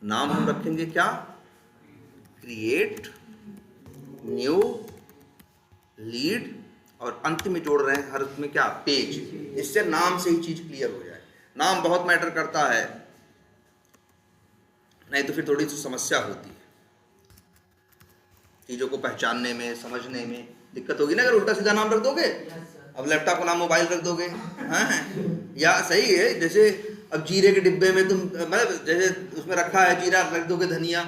S1: नाम हम रखेंगे क्या, क्रिएट न्यू लीड, और अंत में जोड़ रहे हैं हर में क्या, पेज। इससे नाम से ही चीज क्लियर हो जाए। नाम बहुत मैटर करता है, नहीं तो फिर थोड़ी सी समस्या होती है, चीजों को पहचानने में, समझने में दिक्कत होगी ना अगर उल्टा सीधा नाम रख दोगे। अब लैपटॉप का नाम मोबाइल रख दोगे, हाँ या सही है। जैसे अब जीरे के डिब्बे में तुम, मतलब जैसे उसमें रखा है जीरा, रख दोगे धनिया,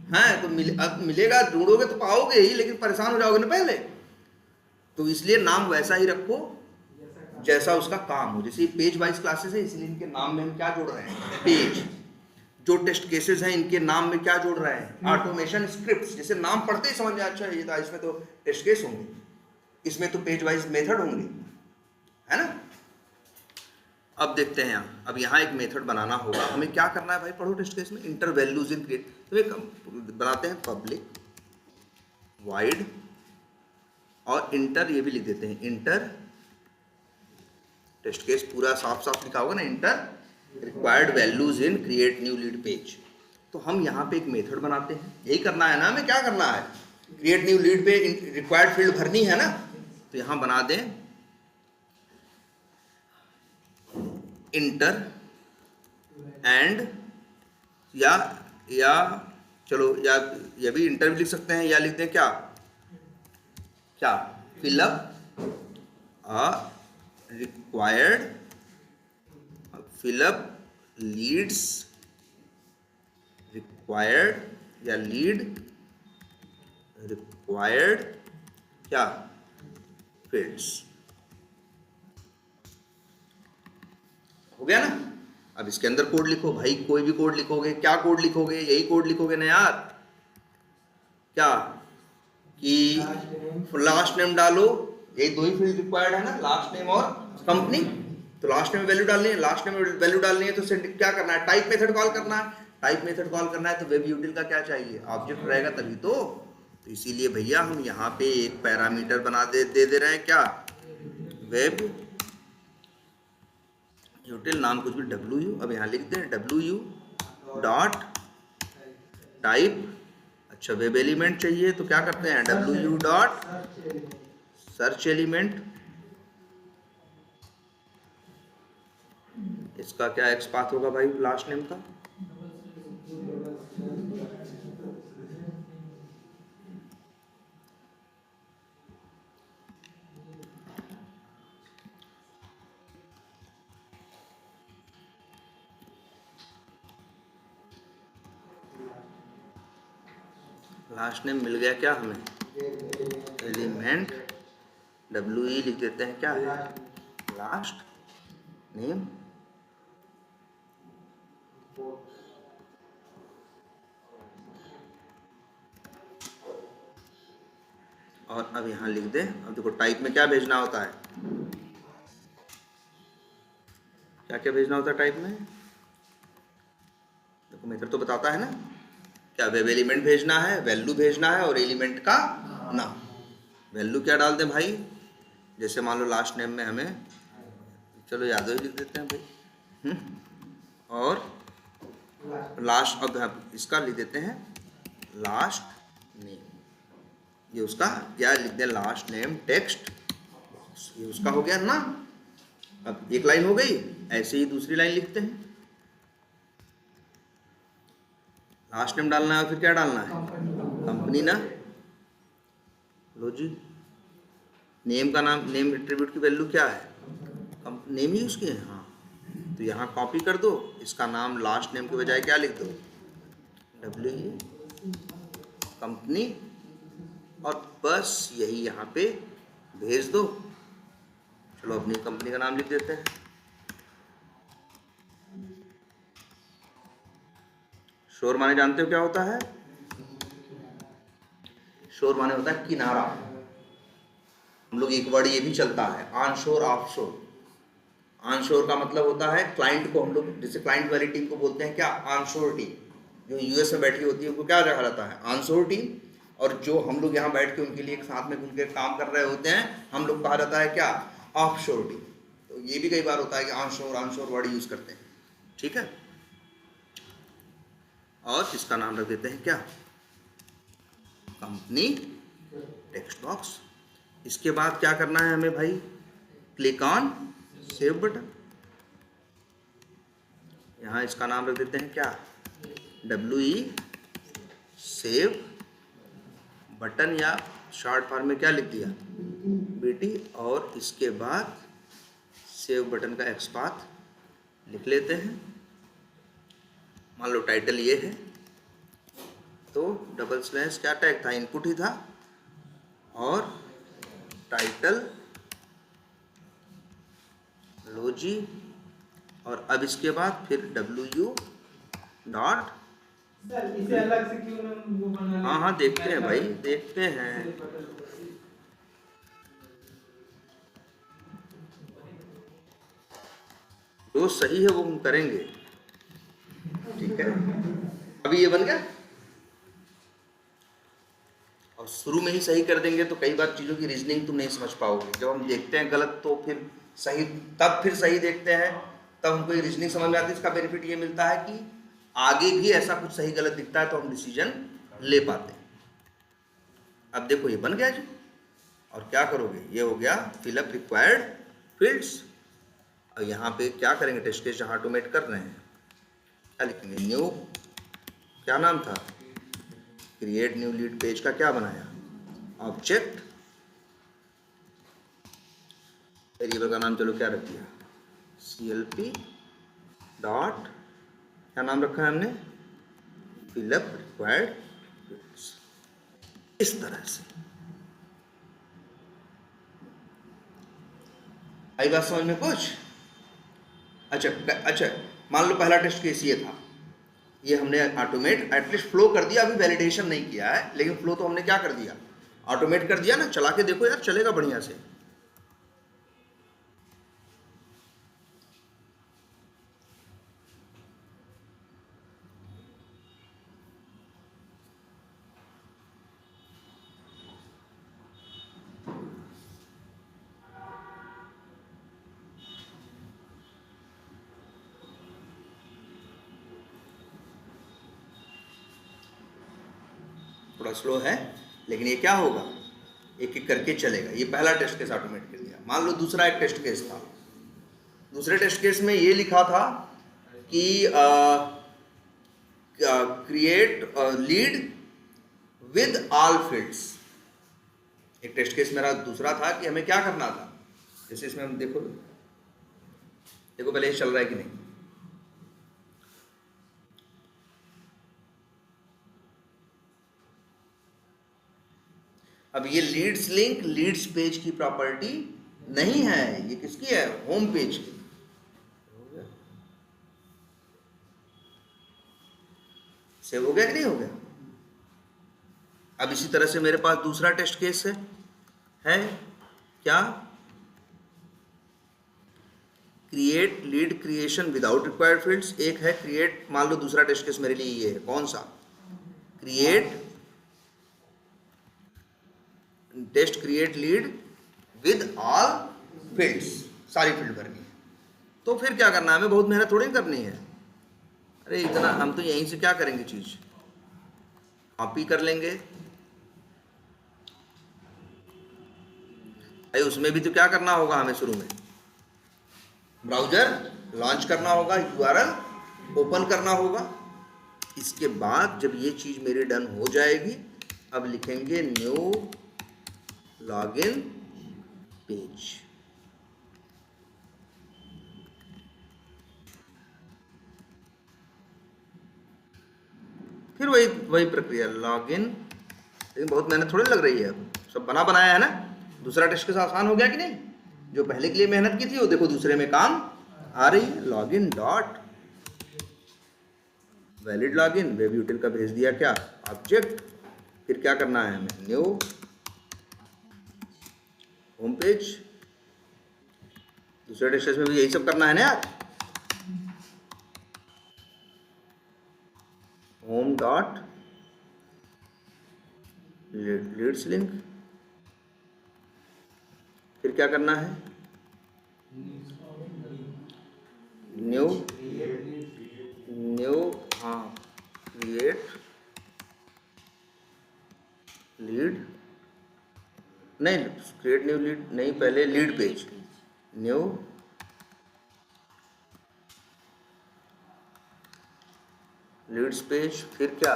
S1: हाँ तो अब मिलेगा, ढूंढोगे तो पाओगे ही, लेकिन परेशान हो जाओगे ना पहले। तो इसलिए नाम वैसा ही रखो जैसा उसका काम हो। जैसे पेज वाइज क्लासेस है, इसलिए इनके नाम में हम क्या जोड़ रहे हैं, पेज। जो टेस्ट केसेस हैं इनके नाम में क्या जोड़ रहे हैं, ऑटोमेशन स्क्रिप्ट्स। जैसे नाम पढ़ते ही समझ में, अच्छा ये था, इसमें तो टेस्ट केस होंगे, इसमें तो पेज वाइज मेथड होंगे, है ना। अब देखते हैं यहाँ, अब यहाँ एक मेथड बनाना होगा। हमें क्या करना है भाई, पढ़ो टेस्ट केस में, इंटर वैल्यूज इन क्रिएट। तो एक बनाते हैं पब्लिक वाइड और इंटर, ये भी लिख देते हैं इंटर, टेस्ट केस पूरा साफ साफ लिखा होगा ना, inter required values in create new lead page. तो हम यहाँ पे एक मेथड बनाते हैं, यही करना है ना हमें, क्या करना है, क्रिएट न्यू लीड पे रिक्वायर्ड फील्ड भरनी है ना। तो यहाँ बना दें इंटर एंड, या चलो या भी इंटर भी लिख सकते हैं, या लिख दें क्या fill up required, fill up leads required, या लीड रिक्वायर्ड क्या फील्ड्स। हो गया ना। अब इसके अंदर कोड लिखो भाई, कोई भी कोड लिखोगे। क्या कोड लिखोगे, यही कोड लिखोगे ना यार, क्या कि लास्ट नेम डालो, यही दो ही फील्ड रिक्वायर्ड है ना, लास्ट नेम और कंपनी। तो लास्ट नेम वैल्यू डालनी है, लास्ट नेम वैल्यू डालनी है, तो क्या करना है, टाइप मेथड कॉल करना है। टाइप मेथड कॉल करना है तो वेब यूटिल का क्या चाहिए, ऑब्जेक्ट रहेगा तभी तो इसीलिए भैया हम यहाँ पे एक पैरामीटर बना दे रहे हैं, क्या वेब यूटिल, नाम कुछ भी, WU, अब यहाँ लिख दें WU डॉट टाइप। अच्छा, वेब एलिमेंट चाहिए तो क्या करते हैं, WU डॉट सर्च एलिमेंट। इसका क्या एक्सपाथ होगा भाई लास्ट नेम का, लास्ट नेम मिल गया क्या हमें, एलिमेंट WE लिख देते हैं, क्या है लास्ट नेम। और अब यहाँ लिख दें, अब देखो टाइप में क्या भेजना होता है, क्या क्या भेजना होता है टाइप में, देखो मेथड तो बताता है ना, क्या वेब एलिमेंट भेजना है, वैल्यू भेजना है और एलिमेंट का नाम। वैल्यू क्या डाल दें भाई, जैसे मान लो लास्ट नेम में हमें, चलो यादव ही लिख देते हैं भाई, और लास्ट, अब इसका लिख देते हैं लास्ट नेम, ये उसका क्या लिख दें, लास्ट नेम टेक्स्ट, ये उसका हो गया ना। अब एक लाइन हो गई, ऐसे ही दूसरी लाइन लिखते हैं, लास्ट नेम डालना है, फिर क्या डालना है, कंपनी ना, लो जी, नेम का नाम, नेम एट्रीब्यूट की वैल्यू क्या है, नेम ही उसकी है, हाँ, तो यहाँ कॉपी कर दो, इसका नाम लास्ट नेम के बजाय क्या लिख दो, WE कंपनी, और बस यही यहाँ पे भेज दो। चलो अपनी कंपनी का नाम लिख देते हैं, शोर माने जानते हो क्या होता है, शोर माने होता है किनारा, हम लोग एक वर्ड ये भी चलता है, ऑनशोर ऑफशोर। ऑनशोर का मतलब होता है क्लाइंट को, हम लोग जैसे क्लाइंट वाली टीम को बोलते हैं क्या, ऑनशोर टीम, जो US में बैठी होती है उनको क्या कहा जाता है, ऑनशोर टीम, और जो हम लोग यहाँ बैठ के उनके लिए साथ में उनके काम कर रहे होते हैं, हम लोग कहा जाता है क्या, ऑफशोर टीम। तो ये भी कई बार होता है कि ऑनशोर ऑनशोर वर्ड यूज करते हैं, ठीक है। और इसका नाम रख देते हैं क्या, कंपनी टेक्स्ट बॉक्स। इसके बाद क्या करना है हमें भाई, क्लिक ऑन सेव बटन, यहाँ इसका नाम रख देते हैं क्या, WE सेव बटन, या शॉर्ट फॉर्म में क्या लिख दिया, BT, और इसके बाद सेव बटन का एक्सपाथ लिख लेते हैं। मान लो टाइटल ये है, तो डबल स्लैश क्या टैग था, इनपुट ही था, और टाइटल लो जी, और अब इसके बाद फिर WU डॉट,
S2: सर इसे अलग से क्यों ना वो बना,
S1: हाँ हाँ देखते हैं भाई, देखते हैं, जो सही है वो हम करेंगे, ठीक है। अभी ये बन गया, और शुरू में ही सही कर देंगे तो कई बार चीज़ों की रीजनिंग तुम नहीं समझ पाओगे, जब हम देखते हैं गलत तो फिर सही, तब फिर सही देखते हैं, तब हमको ये रीजनिंग समझ में आती है। इसका बेनिफिट ये मिलता है कि आगे भी ऐसा कुछ सही गलत दिखता है तो हम डिसीजन ले पाते हैं। अब देखो ये बन गया जी, और क्या करोगे, ये हो गया फिलअप रिक्वायर्ड फील्ड्स। और यहाँ पे क्या करेंगे, टेस्ट केस जहाँ ऑटोमेट कर रहे हैं, क्या लिखेंगे, न्यू, क्या नाम था, क्रिएट न्यू लीड पेज का क्या बनाया, ऑब्जेक्ट, वेरिएबल का नाम चलो क्या रख दिया, CLP डॉट, क्या नाम रखा है हमने, फिलअप रिक्वायर्ड फील्ड्स। इस तरह से आई बात समझ में कुछ। अच्छा, मान लो पहला टेस्ट केस ये था, ये हमने ऑटोमेट एटलीस्ट फ्लो कर दिया, अभी वैलिडेशन नहीं किया है, लेकिन फ्लो तो हमने क्या कर दिया, ऑटोमेट कर दिया ना। चला के देखो यार, चलेगा बढ़िया से। थोड़ा स्लो है, लेकिन ये क्या होगा, एक एक करके चलेगा। ये पहला टेस्ट केस ऑटोमेट कर दिया। मान लो दूसरा एक टेस्ट केस था। दूसरे टेस्ट केस में ये लिखा था कि create lead with all fields. एक टेस्ट केस मेरा दूसरा था कि हमें क्या करना था, जैसे इसमें हम देखो पहले ये चल रहा है कि नहीं। अब ये लीड्स लिंक लीड्स पेज की प्रॉपर्टी नहीं है, ये किसकी है, होम पेज की। सेव हो गया कि नहीं हो गया। अब इसी तरह से मेरे पास दूसरा टेस्ट केस है क्या, create lead creation without required fields. एक है क्रिएट, मान लो दूसरा टेस्ट केस मेरे लिए ये है, कौन सा, create test create lead with all fields, सारी फील्ड भरनी है। तो फिर क्या करना है, हमें बहुत मेहनत थोड़ी करनी है। अरे इतना हम तो यहीं से क्या करेंगे, चीज कॉपी कर लेंगे। अरे उसमें भी तो क्या करना होगा, हमें शुरू में ब्राउजर लॉन्च करना होगा, यूआरएल ओपन करना होगा। इसके बाद जब ये चीज मेरी डन हो जाएगी, अब लिखेंगे न्यू लॉगिन पेज। फिर वही प्रक्रिया लॉगिन, लेकिन बहुत मेहनत थोड़ी लग रही है। अब सब बना बनाया है ना। दूसरा टेस्ट केस आसान हो गया कि नहीं, जो पहले के लिए मेहनत की थी वो देखो दूसरे में काम आ रही है। Login dot valid login, web यूटिल का भेज दिया क्या, ऑब्जेक्ट। फिर क्या करना है हमें, न्यू होम पेज। दूसरे टेस्ट केस में भी यही सब करना है ना यार। Home dot leads link. फिर क्या करना है, न्यू हाँ क्रिएट लीड, नहीं क्रिएट न्यू लीड नहीं, पहले lead page, new leads page. फिर क्या,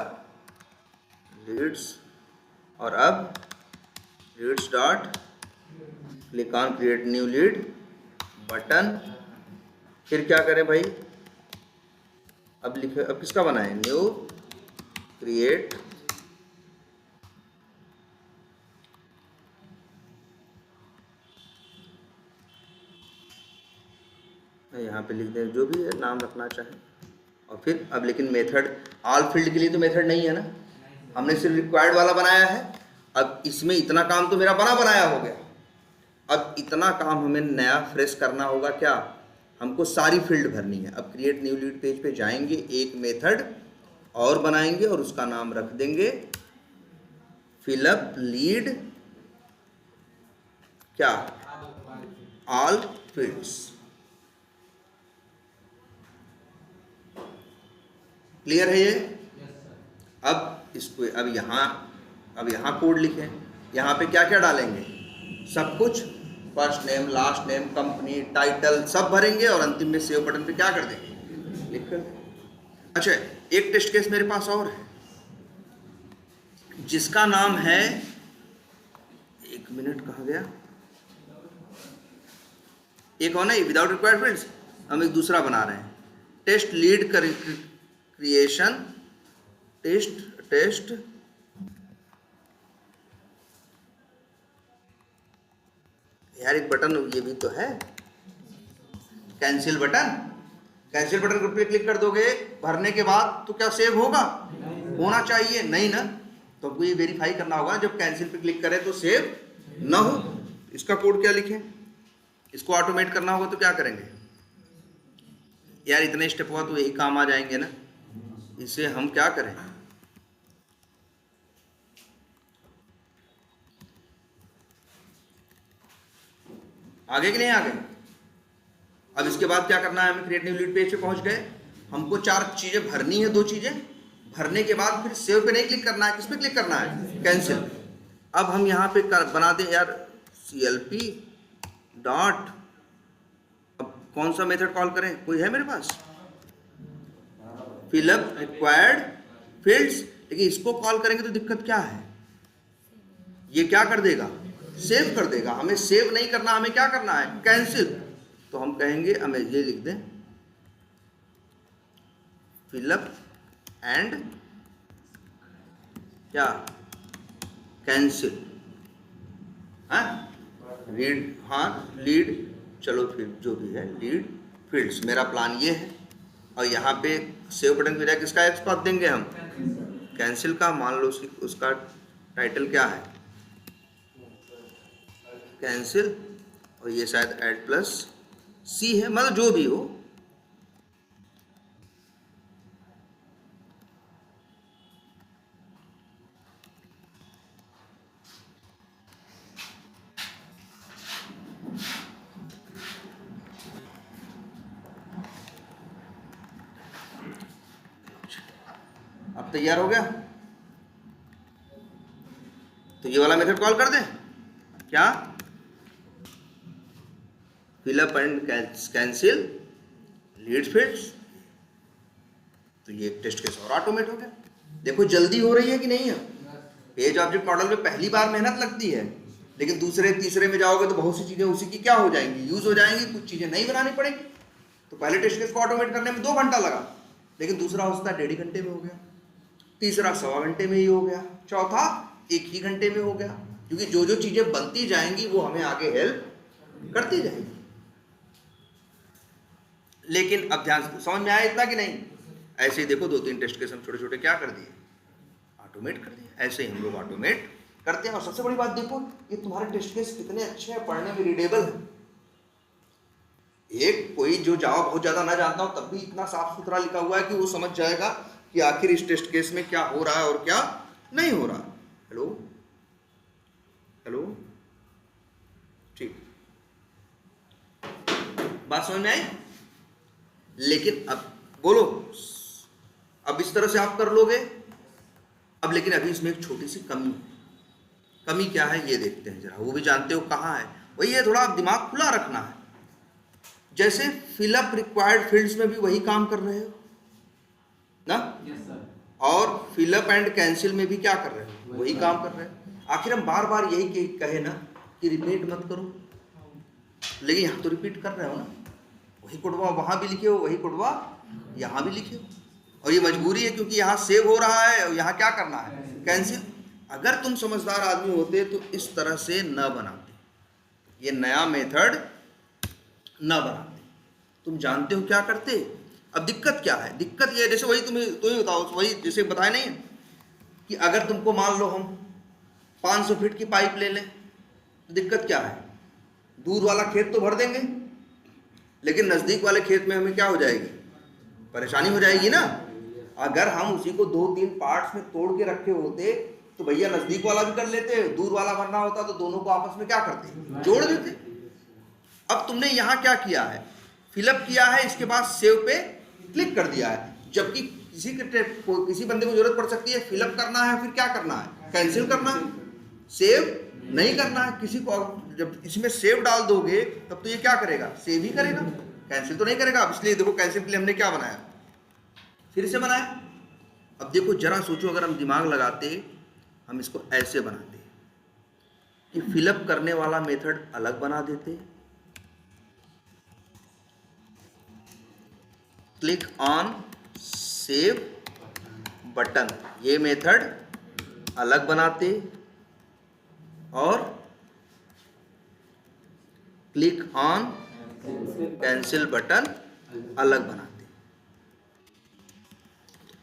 S1: लीड्स, और अब leads dot click on create new lead button. फिर क्या करें भाई, अब लिखे, अब किसका बनाएं, न्यू क्रिएट यहाँ पे लिख दें जो भी है नाम रखना चाहे। और फिर अब लेकिन मेथड ऑल फील्ड के लिए तो मेथड नहीं है ना, हमने सिर्फ रिक्वायर्ड वाला बनाया है। अब इसमें इतना काम तो मेरा बना बनाया हो गया। अब इतना काम हमें नया फ्रेश करना होगा, क्या, हमको सारी फील्ड भरनी है। अब क्रिएट न्यू लीड पेज पे जाएंगे, एक मेथड और बनाएंगे और उसका नाम रख देंगे फिलअप लीड क्या, ऑल फील्ड्स। क्लियर है ये। अब इसको अब यहाँ कोड लिखें। यहाँ पे क्या क्या डालेंगे, सब कुछ, first name last name company title सब भरेंगे और अंतिम में सेव बटन पे क्या कर देंगे, लिख कर। अच्छा, एक टेस्ट केस मेरे पास और है जिसका नाम है, एक मिनट कहाँ गया, एक और नहीं, विदाउट रिक्वायर्ड फील्ड्स। हम एक दूसरा बना रहे हैं, टेस्ट लीड क्रिएशन टेस्ट यार एक बटन ये भी तो है, कैंसिल बटन। कैंसिल बटन पे क्लिक कर दोगे, भरने के बाद तो क्या सेव होगा, होना चाहिए नहीं ना। तो हमको ये वेरीफाई करना होगा जब कैंसिल पे क्लिक करें तो सेव ना हो। इसका कोड क्या लिखें, इसको ऑटोमेट करना होगा तो क्या करेंगे यार, इतने स्टेप हुआ तो यही काम आ जाएंगे ना। इसे हम क्या करें, आगे कि नहीं आगे। अब इसके बाद क्या करना है, हमें क्रिएट न्यू लीड पेज पे पहुंच गए। हमको चार चीजें भरनी है, दो चीजें भरने के बाद फिर सेव पे नहीं क्लिक करना है, किस पे क्लिक करना है, कैंसिल। अब हम यहाँ पे बना दें यार CLP डॉट, अब कौन सा मेथड कॉल करें, कोई है मेरे पास, फिलअप रिक्वायर्ड फील्ड्स। लेकिन इसको कॉल करेंगे तो दिक्कत क्या है, ये क्या कर देगा, सेव कर देगा। हमें सेव नहीं करना, हमें क्या करना है, कैंसिल। तो हम कहेंगे, हमें ये लिख दें फिलअप एंड क्या, कैंसिल, हाँ रीड, हाँ लीड, चलो फिर जो भी है लीड फील्ड्स, मेरा प्लान ये है। और यहाँ पे सेव बटन की बजाय किसका एक्स पाथ देंगे हम, कैंसिल का। मान लो उसका टाइटल क्या है, कैंसिल, और ये शायद ऐड प्लस C है, मतलब जो भी हो। अब तैयार हो गया, तो ये वाला मेथड कॉल कर दें क्या, fill up and cancel lead fields. तो ये टेस्ट केस और ऑटोमेट हो गया। देखो जल्दी हो रही है कि नहीं है। पेज ऑब्जेक्ट मॉडल में पहली बार मेहनत लगती है, लेकिन दूसरे तीसरे में जाओगे तो बहुत सी चीजें उसी की क्या हो जाएंगी, यूज हो जाएंगी, कुछ चीजें नहीं बनानी पड़ेंगी। तो पहले टेस्ट केस को ऑटोमेट करने में 2 घंटा लगा, लेकिन दूसरा होता 1.5 घंटे में हो गया, तीसरा 1.25 घंटे में ही हो गया, चौथा 1 ही घंटे में हो गया। क्योंकि जो जो चीजें बनती जाएंगी वो हमें आगे हेल्प करती जाएंगी। लेकिन अब ध्यान से समझ में आया इतना कि नहीं। ऐसे ही देखो 2-3 टेस्ट केस हम छोटे छोटे क्या कर दिए, ऑटोमेट कर दिए। ऐसे ही हम लोग ऑटोमेट करते हैं। और सबसे बड़ी बात देखो, ये तुम्हारे टेस्ट केस कितने अच्छे हैं, पढ़ने में रीडेबल है। एक कोई जो जावा बहुत ज्यादा ना जानता हो तब भी इतना साफ सुथरा लिखा हुआ है कि वो समझ जाएगा कि आखिर इस टेस्ट केस में क्या हो रहा है और क्या नहीं हो रहा। हेलो हेलो, ठीक, बात समझ में आई। लेकिन अब बोलो, अब इस तरह से आप कर लोगे। अब लेकिन अभी इसमें एक छोटी सी कमी है। कमी क्या है ये देखते हैं जरा, वो भी जानते हो कहाँ है। वही है, थोड़ा दिमाग खुला रखना है। जैसे फिलअप रिक्वायर्ड फील्ड्स में भी वही काम कर रहे हो ना, और फिलअप एंड कैंसिल में भी क्या कर रहे हो, वही काम कर रहे हो। आखिर हम बार बार यही कहे ना कि रिपीट मत करो, लेकिन यहाँ तो रिपीट कर रहे हो ना। वही कोडवा वहाँ भी लिखे हो, वही कोडवा यहाँ भी लिखे हो, और ये मजबूरी है क्योंकि यहाँ सेव हो रहा है और यहाँ क्या करना है, कैंसिल। अगर तुम समझदार आदमी होते तो इस तरह से न बनाते, ये नया मेथड न बनाते। तुम जानते हो क्या करते। अब दिक्कत क्या है, दिक्कत ये, जैसे वही तुम्हें बताओ, वही जैसे बताया नहीं है कि अगर तुमको मान लो हम 500 फीट की पाइप ले लें, तो दिक्कत क्या है, दूर वाला खेत तो भर देंगे, लेकिन नज़दीक वाले खेत में हमें क्या हो जाएगी, परेशानी हो जाएगी ना। अगर हम उसी को 2-3 पार्ट्स में तोड़ के रखे होते तो भैया नज़दीक वाला भी कर लेते, दूर वाला भरना होता तो दोनों को आपस में क्या करते, जोड़ देते। अब तुमने यहाँ क्या किया है, फिलअप किया है, इसके बाद सेव पे क्लिक कर दिया है। जबकि किसी बंदे को जरूरत पड़ सकती है, फिलअप करना है, फिर क्या करना है, कैंसिल करना है, सेव नहीं करना है किसी को। जब इसमें सेव डाल दोगे तब तो ये क्या करेगा, सेव ही करेगा, कैंसिल तो नहीं करेगा। अब इसलिए देखो कैंसिल के लिए हमने क्या बनाया, फिर से बनाया। अब देखो जरा सोचो, अगर हम दिमाग लगाते, हम इसको ऐसे बनाते कि फिलअप करने वाला मेथड अलग बना देते, क्लिक ऑन सेव बटन ये मेथड अलग बनाते, और क्लिक ऑन कैंसिल बटन अलग बनाते।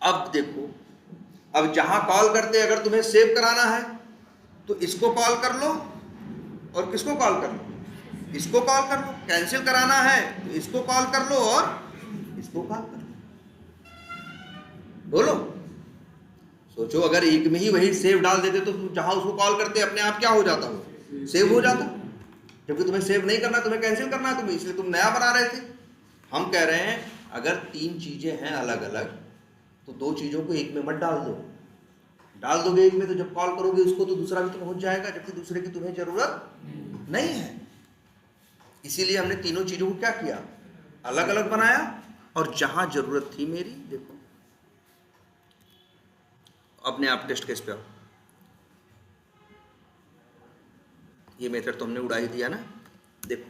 S1: अब देखो, अब जहां कॉल करते, अगर तुम्हें सेव कराना है तो इसको कॉल कर लो, और किसको कॉल कर लो, इसको कॉल कर लो। कैंसिल कराना है तो इसको कॉल कर लो और इसको कॉल कर लो। बोलो, सोचो अगर एक में ही वही सेव डाल देते तो जहां उसको कॉल करते अपने आप क्या हो जाता, वो सेव हो जाता। जबकि तुम्हें सेव नहीं करना, तुम्हें कैंसिल करना है, इसलिए तुम नया बना रहे थे। हम कह रहे हैं अगर 3 चीजें हैं अलग अलग तो दो चीज़ों को एक में मत डाल दो। डाल दोगे एक में तो जब कॉल करोगे उसको तो दूसरा भी तो पहुंच जाएगा, जबकि दूसरे की तुम्हें जरूरत नहीं है। इसीलिए हमने तीनों चीज़ों को क्या किया, अलग अलग बनाया, और जहां जरूरत थी मेरी, देखो अपने आप टेस्ट केस पे आओ, ये मेथड तो हमने उड़ा ही दिया ना। देखो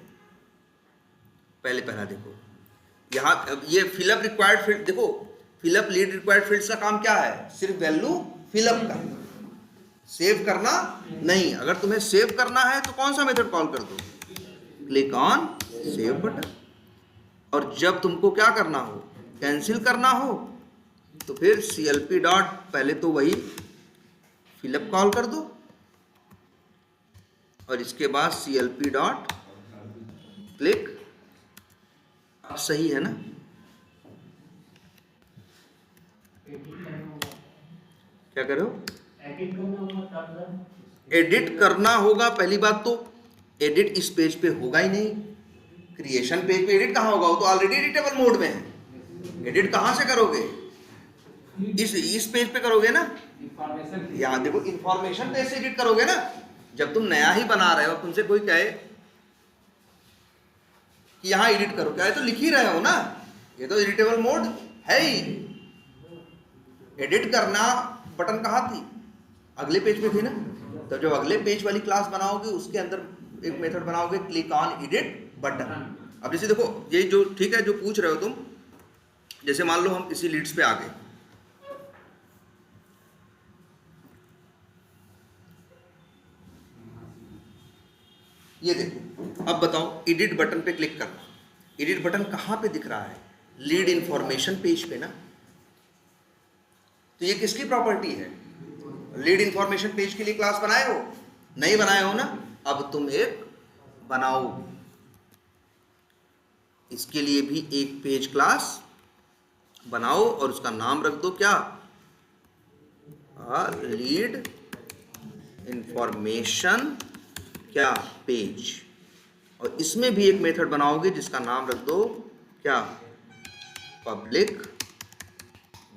S1: पहला देखो यहाँ ये फिलअप रिक्वायर्ड फील्ड, देखो फिलअप लीड रिक्वायर्ड फील्ड्स का काम क्या है, सिर्फ वैल्यू फिलअप करना, सेव करना नहीं। अगर तुम्हें सेव करना है तो कौन सा मेथड कॉल कर दो, क्लिक ऑन सेव बटन। और जब तुमको क्या करना हो, कैंसिल करना हो, तो फिर CLP डॉट, पहले तो वही फिलअप कॉल कर दो और इसके बाद CLP डॉट क्लिक। अब सही है ना, क्या कर रहे हो, एडिट करना होगा। पहली बात तो एडिट इस पेज पे होगा ही नहीं, क्रिएशन पेज पे एडिट कहाँ होगा, वो तो ऑलरेडी एडिटेबल मोड में है। एडिट कहाँ से करोगे, इस पेज पे करोगे ना। यहाँ देखो इंफॉर्मेशन पे से एडिट करोगे ना। जब तुम नया ही बना रहे हो, तुमसे कोई कहे कि यहाँ एडिट करो, क्या है तो लिख ही रहे हो ना, ये तो एडिटेबल मोड है ही। एडिट करना बटन कहाँ थी, अगले पेज पे थी ना। तो जब अगले पेज वाली क्लास बनाओगे उसके अंदर एक मेथड बनाओगे, क्लिक ऑन एडिट बटन। अब जैसे देखो ये जो ठीक है जो पूछ रहे हो तुम, जैसे मान लो हम इसी लीड्स पे आ गए, ये देखो अब बताओ एडिट बटन पे क्लिक करना। एडिट बटन कहाँ पे दिख रहा है, लीड इंफॉर्मेशन पेज पे ना। तो ये किसकी प्रॉपर्टी है, लीड इंफॉर्मेशन पेज के लिए क्लास बनाए हो, नहीं बनाए हो ना। अब तुम एक बनाओ, इसके लिए भी एक पेज क्लास बनाओ और उसका नाम रख दो क्या, लीड इंफॉर्मेशन क्या पेज। और इसमें भी एक मेथड बनाओगे जिसका नाम रख दो क्या, public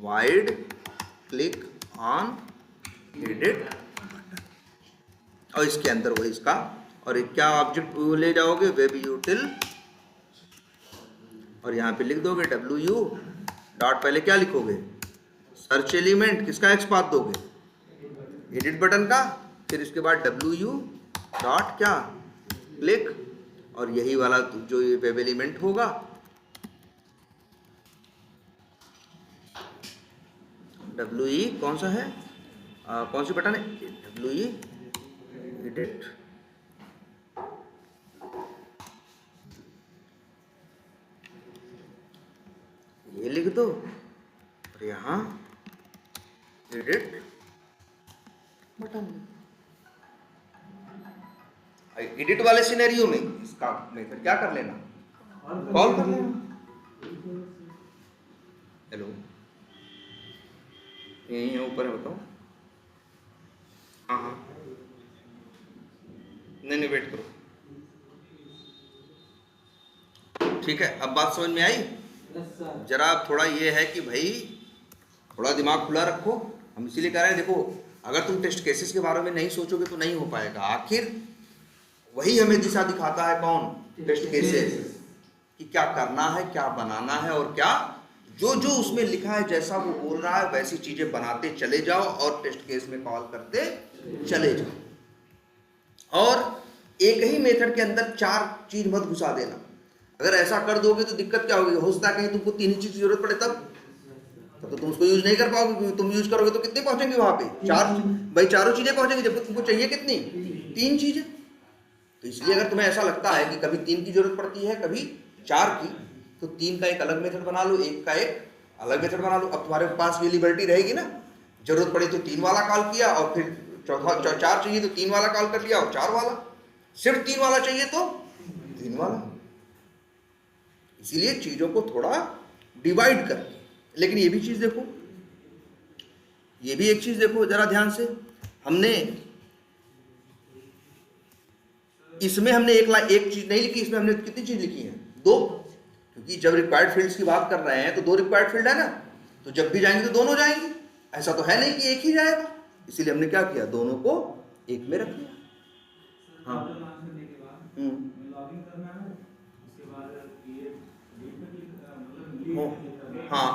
S1: wide click on edit button. और इसके अंदर वही इसका, और एक क्या ऑब्जेक्ट ले जाओगे, वेब यूटिल, और यहाँ पे लिख दोगे WU डॉट, पहले क्या लिखोगे, सर्च एलिमेंट, किसका एक्सपाथ दोगे, एडिट बटन का, फिर इसके बाद WU डॉट क्या क्लिक, और यही वाला जो ये वेब एलिमेंट होगा WE कौन सा है, कौन सी बटन है, WE एडिट, ये लिख दो और यहाँ एडिट बटन। एडिट वाले सिनेरियो में इसका मेथड क्या कर लेना, कॉल कर लेना। हेलो, यहीं ऊपर है, बताओ। हाँ नहीं वेट करो, ठीक है। अब बात समझ में आई। जरा थोड़ा ये है कि भाई थोड़ा दिमाग खुला रखो, हम इसीलिए कह रहे हैं। देखो अगर तुम टेस्ट केसेस के बारे में नहीं सोचोगे तो नहीं हो पाएगा। आखिर वही हमें दिशा दिखाता है, कौन, टेस्ट केसेस, कि क्या करना है, क्या बनाना है, और क्या जो जो उसमें लिखा है, जैसा वो बोल रहा है वैसी चीजें बनाते चले जाओ और टेस्ट केस में कॉल करते चले जाओ। और एक ही मेथड के अंदर 4 चीज मत घुसा देना। अगर ऐसा कर दोगे तो दिक्कत क्या होगी, हो सकता है कहीं तुमको 3 ही चीज की जरूरत पड़े, तब तो तुम उसको यूज नहीं कर पाओगे, क्योंकि तुम यूज करोगे तो कितने पहुंचेंगे वहां पे, 4 भाई, चारों चीजें पहुंचेंगी, जबकि तुमको चाहिए कितनी, 3 चीजें। तो इसलिए अगर तुम्हें ऐसा लगता है कि कभी 3 की जरूरत पड़ती है, कभी 4 की, तो 3 का एक अलग मेथड बना लो, एक का एक अलग मेथड बना लो। अब तुम्हारे पास ये लिबर्टी रहेगी ना, जरूरत पड़ी तो 3 वाला कॉल किया, और फिर चौथा 4 चाहिए तो 3 वाला कॉल कर लिया, और 4 वाला, सिर्फ 3 वाला चाहिए तो 3 वाला। इसीलिए चीजों को थोड़ा डिवाइड करके। लेकिन ये भी चीज देखो, ये भी एक चीज देखो जरा ध्यान से, हमने इसमें हमने एक चीज नहीं लिखी, इसमें हमने कितनी चीज लिखी है, 2, क्योंकि जब रिक्वायर्ड फील्ड्स की बात कर रहे हैं तो 2 रिक्वायर्ड फील्ड है ना। तो जब भी जाएंगे तो दोनों जाएंगे, ऐसा तो है नहीं कि एक ही जाएगा। इसीलिए हमने क्या किया, दोनों को एक में रख दिया। हाँ
S2: लॉगिन करना है, उसके बाद ये लीड पे क्लिक
S1: हाँ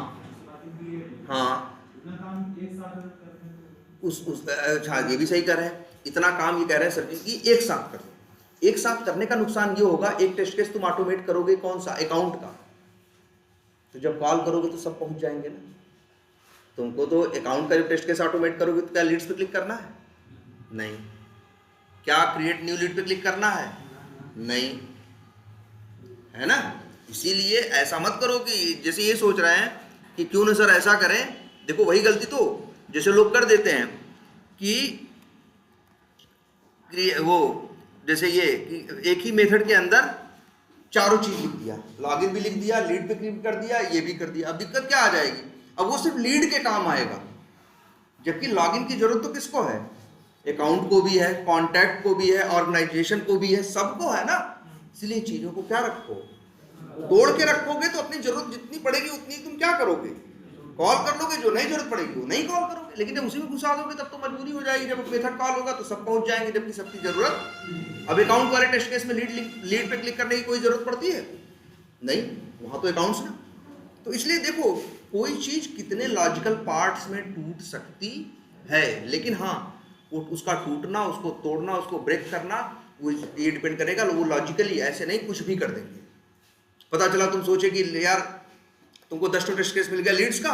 S1: हाँ
S2: इतना काम एक साथ करते हैं।
S1: उस अच्छा, ये भी सही कर रहे हैं, इतना काम ये कह रहे हैं सर जी कि एक साथ कर दो। एक साथ करने का नुकसान ये होगा, एक टेस्ट केस तुम ऑटोमेट करोगे कौन सा, अकाउंट का, तो जब कॉल करोगे तो सब पहुंच जाएंगे ना। तुमको तो अकाउंट का जब टेस्ट केस ऑटोमेट करोगे तो क्या लीड्स पे क्लिक करना है? नहीं। क्या क्रिएट न्यू लीड पे क्लिक करना है? नहीं, है ना। इसीलिए ऐसा मत करो कि जैसे ये सोच रहे हैं कि क्यों ना सर ऐसा करें। देखो वही गलती तो जैसे लोग कर देते हैं कि वो जैसे ये कि एक ही मेथड के अंदर चारों चीज लिख दिया, लॉगिन भी लिख दिया, लीड पे क्लिक कर दिया, ये भी कर दिया। अब दिक्कत क्या आ जाएगी, अब वो सिर्फ लीड के काम आएगा, जबकि लॉगिन की जरूरत तो किसको है, अकाउंट को भी है, कॉन्टैक्ट को भी है, ऑर्गेनाइजेशन को भी है, सबको है ना। इसलिए चीजों को क्या रखो, तोड़ के रखोगे तो अपनी जरूरत जितनी पड़ेगी उतनी तुम क्या करोगे, कॉल कर लोगे, जो नहीं जरूरत पड़ेगी वो नहीं कॉल करोगे। लेकिन जब उसी में घुसा दोगे तब तो मजबूरी हो जाएगी, जब मेथड कॉल होगा तो सब पहुंच जाएंगे, जबकि सबकी जरूरत। अब अकाउंट वाले टेस्ट केस में लीड पे क्लिक करने की कोई जरूरत पड़ती है नहीं, वहां तो अकाउंट्स ना। तो इसलिए देखो कोई चीज कितने लॉजिकल पार्ट्स में टूट सकती है, लेकिन हाँ वो उसका टूटना, उसको तोड़ना, उसको ब्रेक करना, वो ये डिपेंड करेगा वो लॉजिकली, ऐसे नहीं कुछ भी कर देंगे। पता चला तुम सोचे कि यार तुमको 10 टेस्ट केस मिल गया लीड्स का,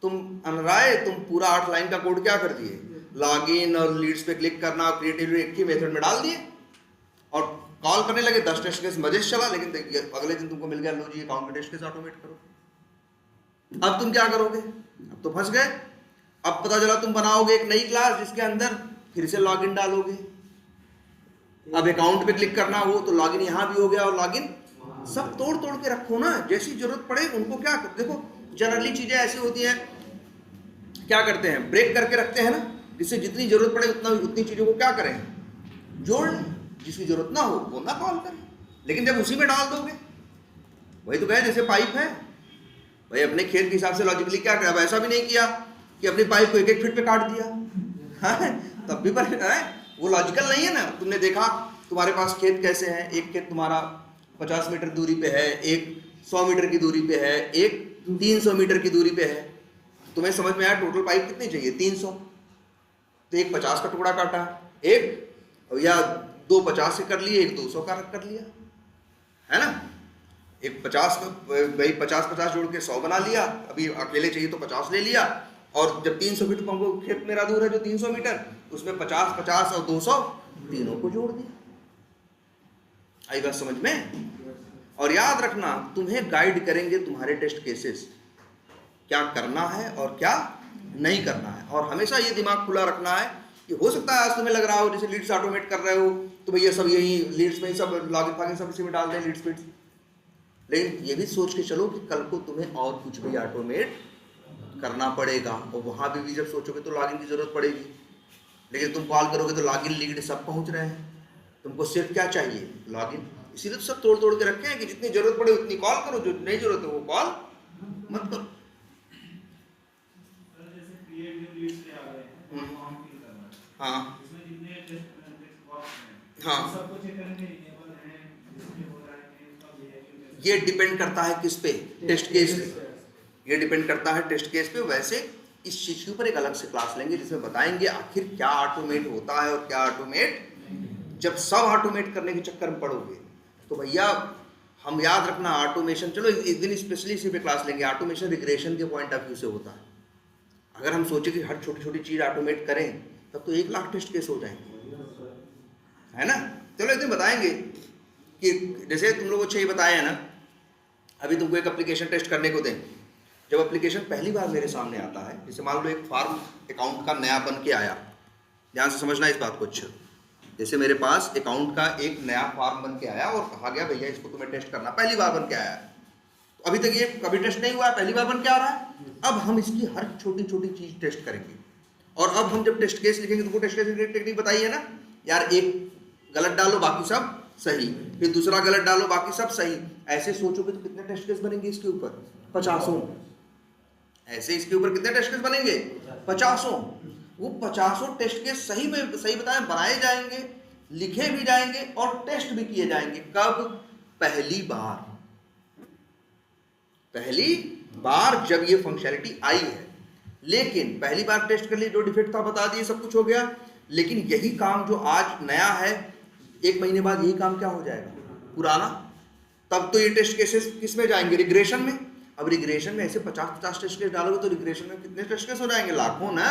S1: तुम अनराय तुम पूरा 8 लाइन का कोड क्या कर दिए, लॉगिन और लीड्स पे क्लिक करना और क्रिएटिव एक ही मेथड में डाल दिए और कॉल करने लगे, 10 टेस्ट केस मजे से चला। लेकिन अगले दिन तुमको मिल गया लो जी अकाउंट में टेस्ट केस ऑटोमेट करो। अब तुम क्या करोगे, अब तो फंस गए। अब पता चला तुम बनाओगे एक नई क्लास जिसके अंदर फिर से लॉगिन डालोगे, अब अकाउंट पे क्लिक करना हो तो लॉगिन यहां भी हो गया और लॉगिन, सब तोड़ तोड़ के रखो ना, जैसी जरूरत पड़े उनको क्या कर। देखो जनरली चीजें ऐसी होती हैं, क्या करते हैं ब्रेक करके रखते हैं ना, जिससे जितनी जरूरत पड़े उतनी चीजों को क्या करें, जोड़ लें, जिसकी जरूरत ना हो वो ना कॉल करें। लेकिन जब उसी में डाल दोगे, वही तो कहे जैसे पाइप है भाई, अपने खेत के हिसाब से लॉजिकली क्या करा, ऐसा भी नहीं किया कि अपनी पाइप को 1-1 फीट पे काट दिया, हाँ तब भी पर वो लॉजिकल नहीं है ना। तुमने देखा तुम्हारे पास खेत कैसे हैं, एक खेत तुम्हारा 50 मीटर दूरी पे है, एक 100 मीटर की दूरी पे है, एक 300 मीटर की दूरी पे है। तुम्हें समझ में आया टोटल पाइप कितनी चाहिए, 300, तो एक 50 का टुकड़ा काटा, एक या 2 50 के कर लिए, एक 200 का कर लिया, है ना। एक 50 भाई 50-50 जोड़ के 100 बना लिया, अभी अकेले चाहिए तो 50 ले लिया, और जब 300 फीट पंखो खेत मेरा दूर है जो 300 मीटर, उसमें 50-50 और 200 तीनों को जोड़ दिया। आई बात समझ में। और याद रखना तुम्हें गाइड करेंगे तुम्हारे टेस्ट केसेस, क्या करना है और क्या नहीं करना है। और हमेशा ये दिमाग खुला रखना है कि हो सकता है आज तुम्हें लग रहा हो जैसे लीड्स ऑटोमेट कर रहे हो तो भैया सब यही लीड्स में ही सब लॉगिन फागिन सब इसी में डाल दें लीड्स पे, लेकिन ये भी सोच के चलो कि कल को तुम्हें और कुछ भी ऑटोमेट करना पड़ेगा, और वहां भी जब सोचोगे तो लॉगिन की जरूरत पड़ेगी। लेकिन तुम कॉल करोगे तो लॉगिन लीड सब पहुंच रहे हैं, तुमको सिर्फ क्या चाहिए, लॉगिन। इसीलिए तो सब तोड़ तोड़ के रखे हैं कि जितनी जरूरत पड़े उतनी कॉल करो, जो नहीं जरूरत है वो कॉल मत करो। हाँ हाँ, ये डिपेंड करता है किस पे, टेस्ट केस पे, ये डिपेंड करता है टेस्ट केस पे। वैसे इस चीज के ऊपर एक अलग से क्लास लेंगे जिसमें बताएंगे आखिर क्या ऑटोमेट होता है और क्या ऑटोमेट। जब सब ऑटोमेट करने के चक्कर में पड़ोगे तो भैया हम याद रखना ऑटोमेशन, चलो एक दिन स्पेशली इसी पे क्लास लेंगे, ऑटोमेशन रिग्रेशन के पॉइंट ऑफ व्यू से होता है। अगर हम सोचे कि हर छोटी छोटी चीज ऑटोमेट करें तब तो 1 लाख टेस्ट केस हो जाएंगे, है ना। चलो एक दिन बताएंगे कि जैसे तुम लोग अच्छा ये बताया है ना, अभी तुमको एक एप्लीकेशन टेस्ट करने को दें, जब एप्लीकेशन पहली बार मेरे सामने आता है, जैसे मान लो एक फार्म अकाउंट का नया बन के आया, ध्यान से समझना इस बात को अच्छा, जैसे मेरे पास अकाउंट का एक नया फॉर्म बन के आया और कहा गया भैया इसको तुम्हें टेस्ट करना, पहली बार बन के आया, तो अभी तक ये कभी टेस्ट नहीं हुआ है, पहली बार बन के आ रहा है। अब हम इसकी हर छोटी छोटी चीज टेस्ट करेंगे, और अब हम जब टेस्ट केस लिखेंगे तुमको टेस्ट केस टेक्निक बताई है ना यार, एक गलत डालो बाकी सब सही, फिर दूसरा गलत डालो बाकी सब सही, ऐसे सोचोगे तो कितने टेस्ट केस बनेंगे इसके ऊपर, 50। ऐसे इसके ऊपर कितने टेस्ट केस बनेंगे? 50। वो 50 टेस्ट केस सही में सही बताएं बनाए जाएंगे, लिखे भी जाएंगे और टेस्ट भी किए जाएंगे। कब? पहली बार, पहली बार जब ये फंक्शनैलिटी आई है। लेकिन पहली बार टेस्ट कर लिए, जो डिफेक्ट था बता दिए, सब कुछ हो गया। लेकिन यही काम जो आज नया है, 1 महीने बाद यही काम क्या हो जाएगा? पुराना। तब तो ये टेस्ट केसेस किस में जाएंगे? रिग्रेशन में। अब रिग्रेशन में ऐसे 50-50 टेस्ट केस डालोगे तो रिग्रेशन में कितने टेस्ट केस हो जाएंगे? लाखों ना।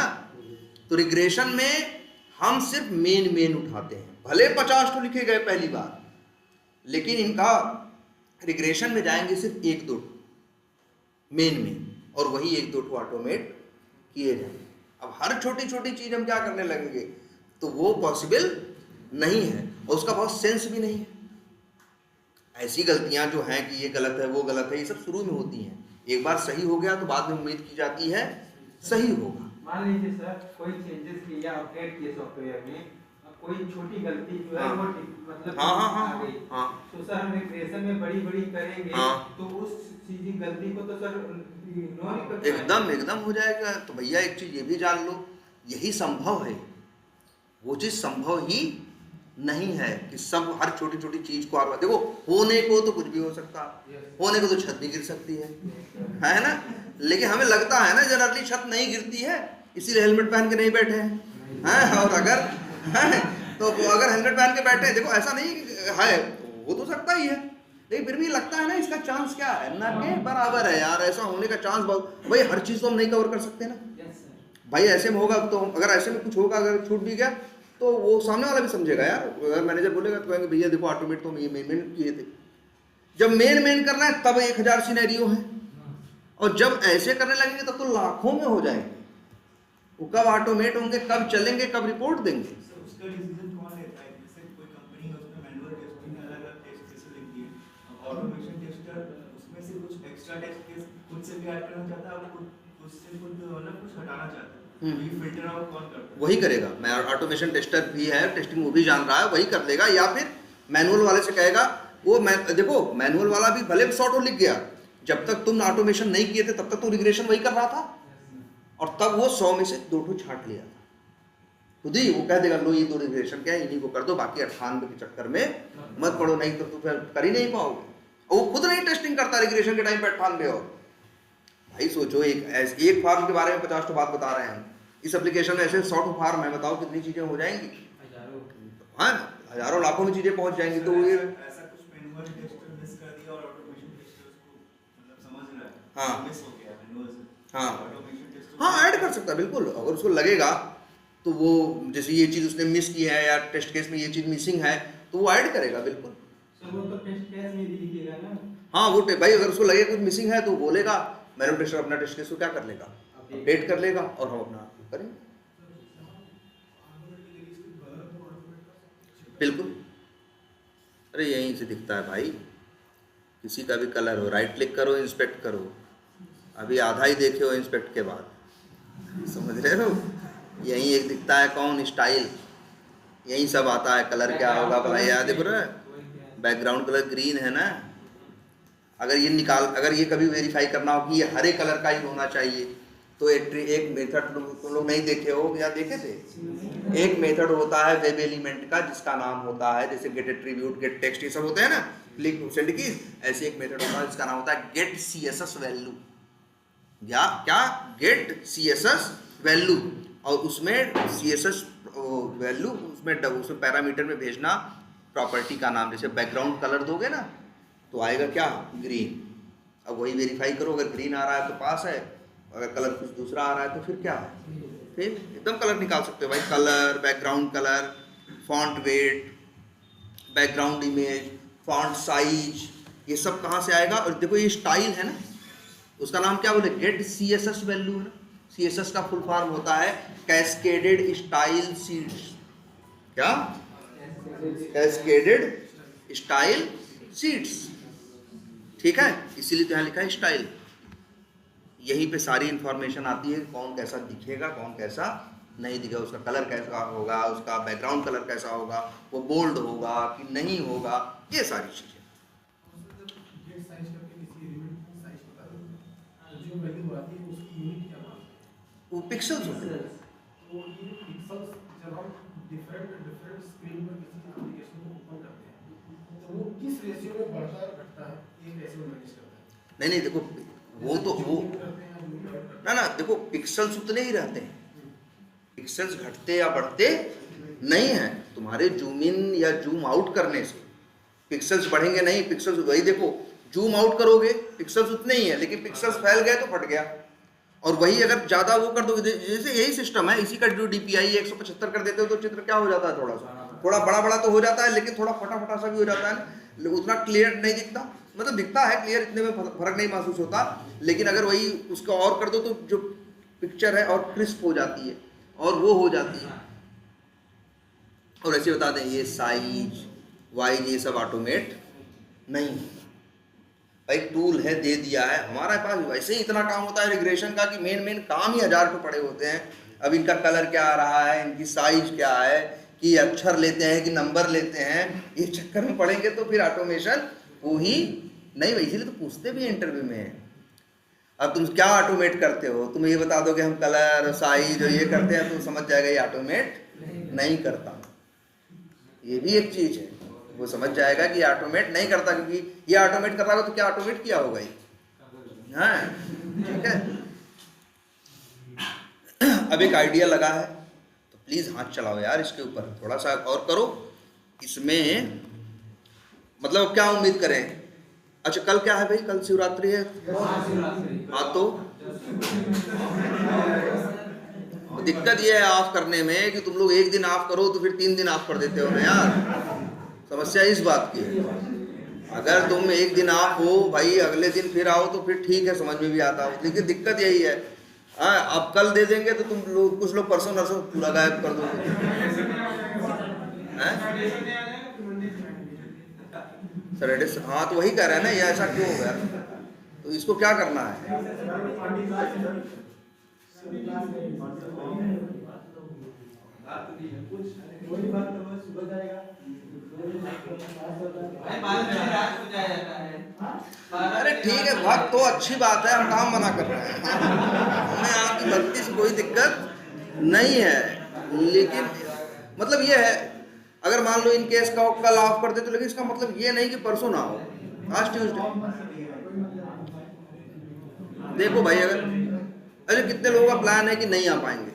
S1: तो रिग्रेशन में हम सिर्फ मेन उठाते हैं, भले 50 तो लिखे गए पहली बार, लेकिन इनका रिग्रेशन में जाएंगे सिर्फ 1-2 मेन में, और वही 1-2 ऑटोमेट किए जाएंगे। अब हर छोटी छोटी चीज हम क्या करने लगेंगे, तो वो पॉसिबल नहीं है और उसका बहुत सेंस भी नहीं है। ऐसी गलतियां जो हैं कि ये गलत है वो गलत है, ये सब शुरू में होती हैं। एक बार सही हो गया तो बाद में उम्मीद की जाती है सही होगा।
S2: मान लीजिए सर कोई चेंजेस किए या अपडेट किए सॉफ्टवेयर में, कोई छोटी गलती जो है वो मतलब आ गई, तो सर हम रिग्रेशन में बड़ी करेंगे तो उस चीज गलती को तो सर इग्नोर ही कर
S1: एकदम हो जाएगा। तो भैया एक चीज ये भी जान लो, यही संभव है। वो चीज संभव ही नहीं है कि सब हर छोटी छोटी चीज को आप देखो, होने को तो कुछ भी हो सकता है, होने को तो छत भी गिर सकती है ना। लेकिन हमें लगता है ना जनरली छत नहीं गिरती है, इसीलिए हेलमेट पहन के नहीं बैठे हैं। और अगर तो अगर हेलमेट पहन के बैठे, देखो ऐसा नहीं है, हो तो सकता ही है, लेकिन फिर भी लगता है ना इसका चांस क्या है ना के बराबर है यार, ऐसा होने का चांस बहुत। भाई हर चीज तो हम नहीं कवर कर सकते ना भाई, ऐसे में होगा तो, अगर ऐसे में कुछ होगा, अगर छूट भी गया तो वो सामने वाला भी समझेगा यार। अगर मैनेजर बोलेगा तो कहेंगे भैया देखो ऑटोमेट तो हम ये मेन किए थे। जब मेन करना है तब 1000 सिनेरियो है, और जब ऐसे करने लगेंगे तब तो लाखों में हो जाएंगे। वो कब ऑटोमेट होंगे, कब चलेंगे, कब रिपोर्ट देंगे?
S3: उसका डिसीजन कौन लेता है? जैसे कोई कंपनी है उसमें मैनुअल टेस्टिंग में अलग-अलग टेस्ट केस लिखती है, ऑटोमेशन टेस्टर उसमें से कुछ एक्स्ट्रा टेस्ट केस खुद से भी ऐड करना चाहता है और उससे खुद मतलब कुछ हटाना चाहता है, ये फिल्टर आउट कौन करता है?
S1: वही करेगा। मैं ऑटोमेशन टेस्टर भी है, टेस्टिंग वो भी जान रहा है, वही कर देगा। या फिर मैनुअल वाले से कहेगा, वो देखो मैनुअल वाला भी भले 100 लिख गया, जब तक तुम ऑटोमेशन नहीं किए थे तब तक तो रिग्रेशन वही कर रहा था, और तब वो 100 में से 2 छांट लिया था खुद ही। वो कह देगा लो ये 2 रिग्रेशन क्या है, इन्हीं को कर दो, बाकी 98 के चक्कर में मत पड़ो, नहीं तो फिर कर ही नहीं पाओगे। और वो खुद नहीं टेस्टिंग करता रिग्रेशन के टाइम पे 98। और भाई सोचो, एक फार्म के बारे में 50 बात बता रहे हैं हम, इस एप्लीकेशन में ऐसे 100 फार्म है, बताओ कितनी चीजें हो जाएंगी? हाँ, हजारों लाखों में चीजें पहुंच जाएंगी। तो ये
S3: ऐसा कुछ मैनुअल टेस्टर मिस कर दिया और ऑटोमेशन टेस्टर उसको मतलब समझ रहा है,
S1: हाँ
S3: मिस हो गया मैनुअल से,
S1: हाँ
S3: ऑटोमेशन टेस्टर
S1: हाँ ऐड कर सकता है बिल्कुल। अगर उसको लगेगा तो वो जैसे ये चीज उसने मिस की है या टेस्ट केस में ये चीज मिसिंग है तो वो ऐड करेगा बिल्कुल।
S2: सर वो तो टेस्ट केस में भी लिखेगा ना।
S1: हाँ वो भाई अगर उसको लगे कुछ मिसिंग है तो बोलेगा, मैनुअल टेस्टर अपना टेस्ट केस को क्या कर लेगा, अपडेट कर लेगा, और हम अपना करेंगे बिल्कुल। अरे यहीं से दिखता है भाई, किसी का भी कलर हो, राइट क्लिक करो, इंस्पेक्ट करो, अभी आधा ही देखे हो इंस्पेक्ट के बाद, समझ रहे हो? यहीं एक दिखता है कौन स्टाइल, यहीं सब आता है। कलर क्या होगा भला, याद है पूरा बैकग्राउंड कलर ग्रीन है ना। अगर ये अगर ये कभी वेरीफाई करना हो कि ये हरे कलर का ही होना चाहिए तो एक मेथड तुम लोग नहीं देखे हो या देखे थे? एक मेथड होता है वेब एलिमेंट का जिसका नाम होता है, जैसे गेट एट्रीब्यूट, गेट टेक्स्ट, ये सब होते हैं ना, क्लिक सेंड की, ऐसे एक मेथड होता है जिसका नाम होता है गेट सीएसएस वैल्यू, या क्या गेट सीएसएस वैल्यू। और उसमें सीएसएस वैल्यू उसमें पैरामीटर में भेजना प्रॉपर्टी का नाम, जैसे बैकग्राउंड कलर दोगे ना तो आएगा क्या, ग्रीन। अब वही वेरीफाई करो, अगर ग्रीन आ रहा है तो पास है, अगर कलर कुछ दूसरा आ रहा है तो फिर क्या है, फिर एकदम कलर निकाल सकते हो भाई। Colour, background colour, font weight, background image, font size, ये सब कहाँ से आएगा? और देखो ये स्टाइल है ना, उसका नाम क्या बोले, गेट सीएसएस वैल्यू है ना। सीएसएस का फुल फॉर्म होता है कैस्केडेड स्टाइल सीड्स। क्या? कैस्केडेड स्टाइल सीड्स, ठीक है, इसीलिए तो यहाँ लिखा है स्टाइल। यहीं पे सारी इंफॉर्मेशन आती है, कौन कैसा दिखेगा, कौन कैसा नहीं दिखेगा, उसका कलर कैसा होगा, उसका बैकग्राउंड कलर कैसा होगा, वो बोल्ड होगा कि नहीं होगा, ये सारी चीजें।
S4: साइज करके किसी एलिमेंट साइज बता दो, जो वैल्यू आती है उसकी
S1: वो पिक्सल्स होते हैं।
S4: तो ये पिक्सल्स जब हम डिफरेंट डिफरेंट स्क्रीन पर किसी एप्लीकेशन को ओपन करते हैं तो वो किस रेशियो में बढ़ता है घटता है, एक रेशियो में मैनेज करता है?
S1: नहीं नहीं, देखो वो तो वो
S4: करते हैं जूम आउट करते
S1: ना ना, देखो पिक्सल्स उतने ही रहते हैं, पिक्सल्स घटते या बढ़ते नहीं है। तुम्हारे जूम इन या जूम आउट करने से पिक्सल्स बढ़ेंगे नहीं, पिक्सल्स वही। देखो जूम आउट करोगे पिक्सल्स उतने ही है, लेकिन पिक्सल्स फैल गए तो फट गया। और वही अगर ज़्यादा वो कर दोगे, जैसे यही सिस्टम है, इसी का जो DPI 175 कर देते हो तो चित्र क्या हो जाता है, थोड़ा बड़ा बड़ा तो हो जाता है, लेकिन थोड़ा फटा फटा सा भी हो जाता है, उतना क्लियर नहीं दिखता। मतलब दिखता है क्लियर, इतने में फर्क नहीं महसूस होता। लेकिन अगर वही उसका और कर दो तो जो पिक्चर है और क्रिस्प हो जाती है और वो हो जाती है। और ऐसे बता दें, ये साइज वाइज ये सब ऑटोमेट नहीं, भाई टूल है दे दिया है। हमारे पास वैसे ही इतना काम होता है रिग्रेशन का कि मेन काम ही 1000 पे पड़े होते हैं। अब इनका कलर क्या आ रहा है, इनकी साइज क्या है, कि अक्षर लेते हैं कि नंबर लेते हैं, ये चक्कर में पड़ेंगे तो फिर ऑटोमेशन वो ही नहीं। भाई इसीलिए तो पूछते भी इंटरव्यू में, अब तुम क्या ऑटोमेट करते हो, तुम ये बता दो कि हम कलर साइज और ये करते हैं, तो समझ जाएगा ये ऑटोमेट नहीं करता। ये भी एक चीज है, वो समझ जाएगा कि ऑटोमेट नहीं करता, क्योंकि ये ऑटोमेट कर रहा होगा तो क्या ऑटोमेट किया होगा ये। हाँ ठीक है। अब एक आइडिया लगा है तो प्लीज हाथ चलाओ यार इसके ऊपर, थोड़ा सा और करो इसमें। मतलब क्या उम्मीद करें? अच्छा कल क्या है भाई, कल शिवरात्रि है। हाँ तो दिक्कत ये है ऑफ करने में कि तुम लोग एक दिन ऑफ करो तो फिर 3 दिन ऑफ कर देते हो ना यार। समस्या इस बात की है, अगर तुम एक दिन ऑफ हो भाई, अगले दिन फिर आओ तो फिर ठीक है, समझ में भी आता हो। लेकिन दिक्कत यही है, हाँ अब कल दे देंगे तो तुम लोग कुछ लोग परसों नरसों पूरा गायब कर दोगे। सैटरडे हाँ तो वही कह रहे हैं ना, ये ऐसा क्यों हो गया, तो इसको क्या करना है? अरे ठीक है भक्त तो अच्छी बात है, हम काम मना कर रहे हैं, हमें आपकी भक्ति से कोई दिक्कत नहीं है। लेकिन मतलब ये है, अगर मान लो इन केस का कल ऑफ कर दे तो, लेकिन इसका मतलब ये नहीं कि परसों ना हो, आज ट्यूसडे। देखो भाई अगर अरे कितने लोगों का प्लान है कि नहीं आ पाएंगे,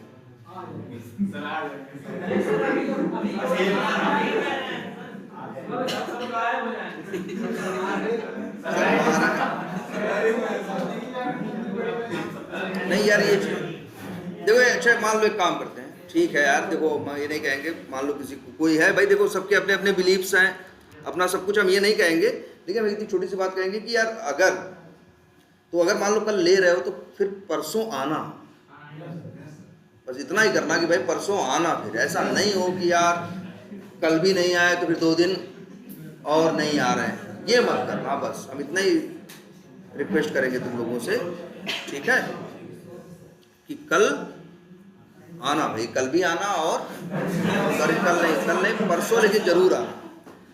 S1: नहीं यार ये देखो। अच्छा मान लो एक काम करते हैं, ठीक है यार, देखो हम ये नहीं कहेंगे, मान लो किसी को कोई है भाई, देखो सबके अपने अपने बिलीफ्स हैं, अपना सब कुछ, हम ये नहीं कहेंगे। लेकिन हम इतनी छोटी सी बात कहेंगे कि यार अगर मान लो कल ले रहे हो तो फिर परसों आना, बस इतना ही करना कि भाई परसों आना। फिर ऐसा नहीं हो कि यार कल भी नहीं आए तो फिर 2 दिन और नहीं आ रहे हैं, ये मत करना। बस हम इतना ही रिक्वेस्ट करेंगे तुम लोगों से, ठीक है, कि कल आना भाई, कल भी आना, और सॉरी कल नहीं परसों, लेकिन जरूर आना,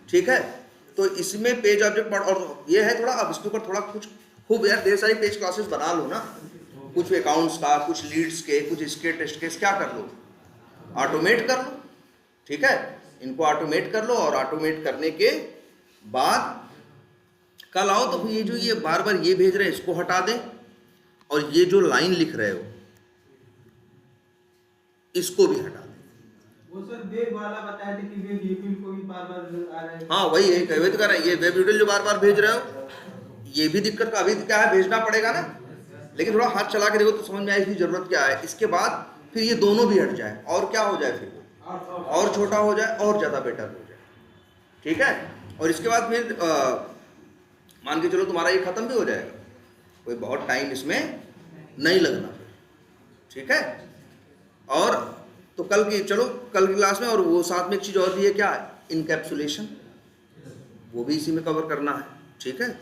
S1: ठीक है। तो इसमें पेज ऑब्जेक्ट और ये है थोड़ा, अब इसके ऊपर थोड़ा कुछ खूब यार ढेर सारी पेज क्लासेस बना लो ना, कुछ अकाउंट्स का, कुछ लीड्स के, कुछ इसके टेस्ट केस, क्या कर लो, ऑटोमेट कर लो, ठीक है। इनको ऑटोमेट कर लो, और ऑटोमेट करने के बाद कल आओ तो ये जो ये बार बार ये भेज रहे हैं इसको हटा दें, और ये जो लाइन लिख रहे हो इसको भी हटा दें।
S2: वो सर वेब वाला बताया था कि वेब यूटिल को भी बार-बार आ रहा है।
S1: हाँ वही यही कहवे तो कर रहे हैं, ये वेब यूटिल जो बार बार भेज रहे हो, ये भी दिक्कत का अभी क्या है, भेजना पड़ेगा ना। लेकिन थोड़ा हाथ चला के देखो तो समझ में आए इसकी जरूरत क्या है। इसके बाद फिर ये दोनों भी हट जाए, और क्या हो जाए, फिर और छोटा हो जाए और ज़्यादा बेटर हो जाए, ठीक है। और इसके बाद फिर मान के चलो तुम्हारा ये ख़त्म भी हो जाएगा, कोई बहुत टाइम इसमें नहीं लगना, ठीक है। और तो कल की क्लास में, और वो साथ में एक चीज़ और भी है, क्या है, इनकैप्सुलेशन, वो भी इसी में कवर करना है, ठीक है।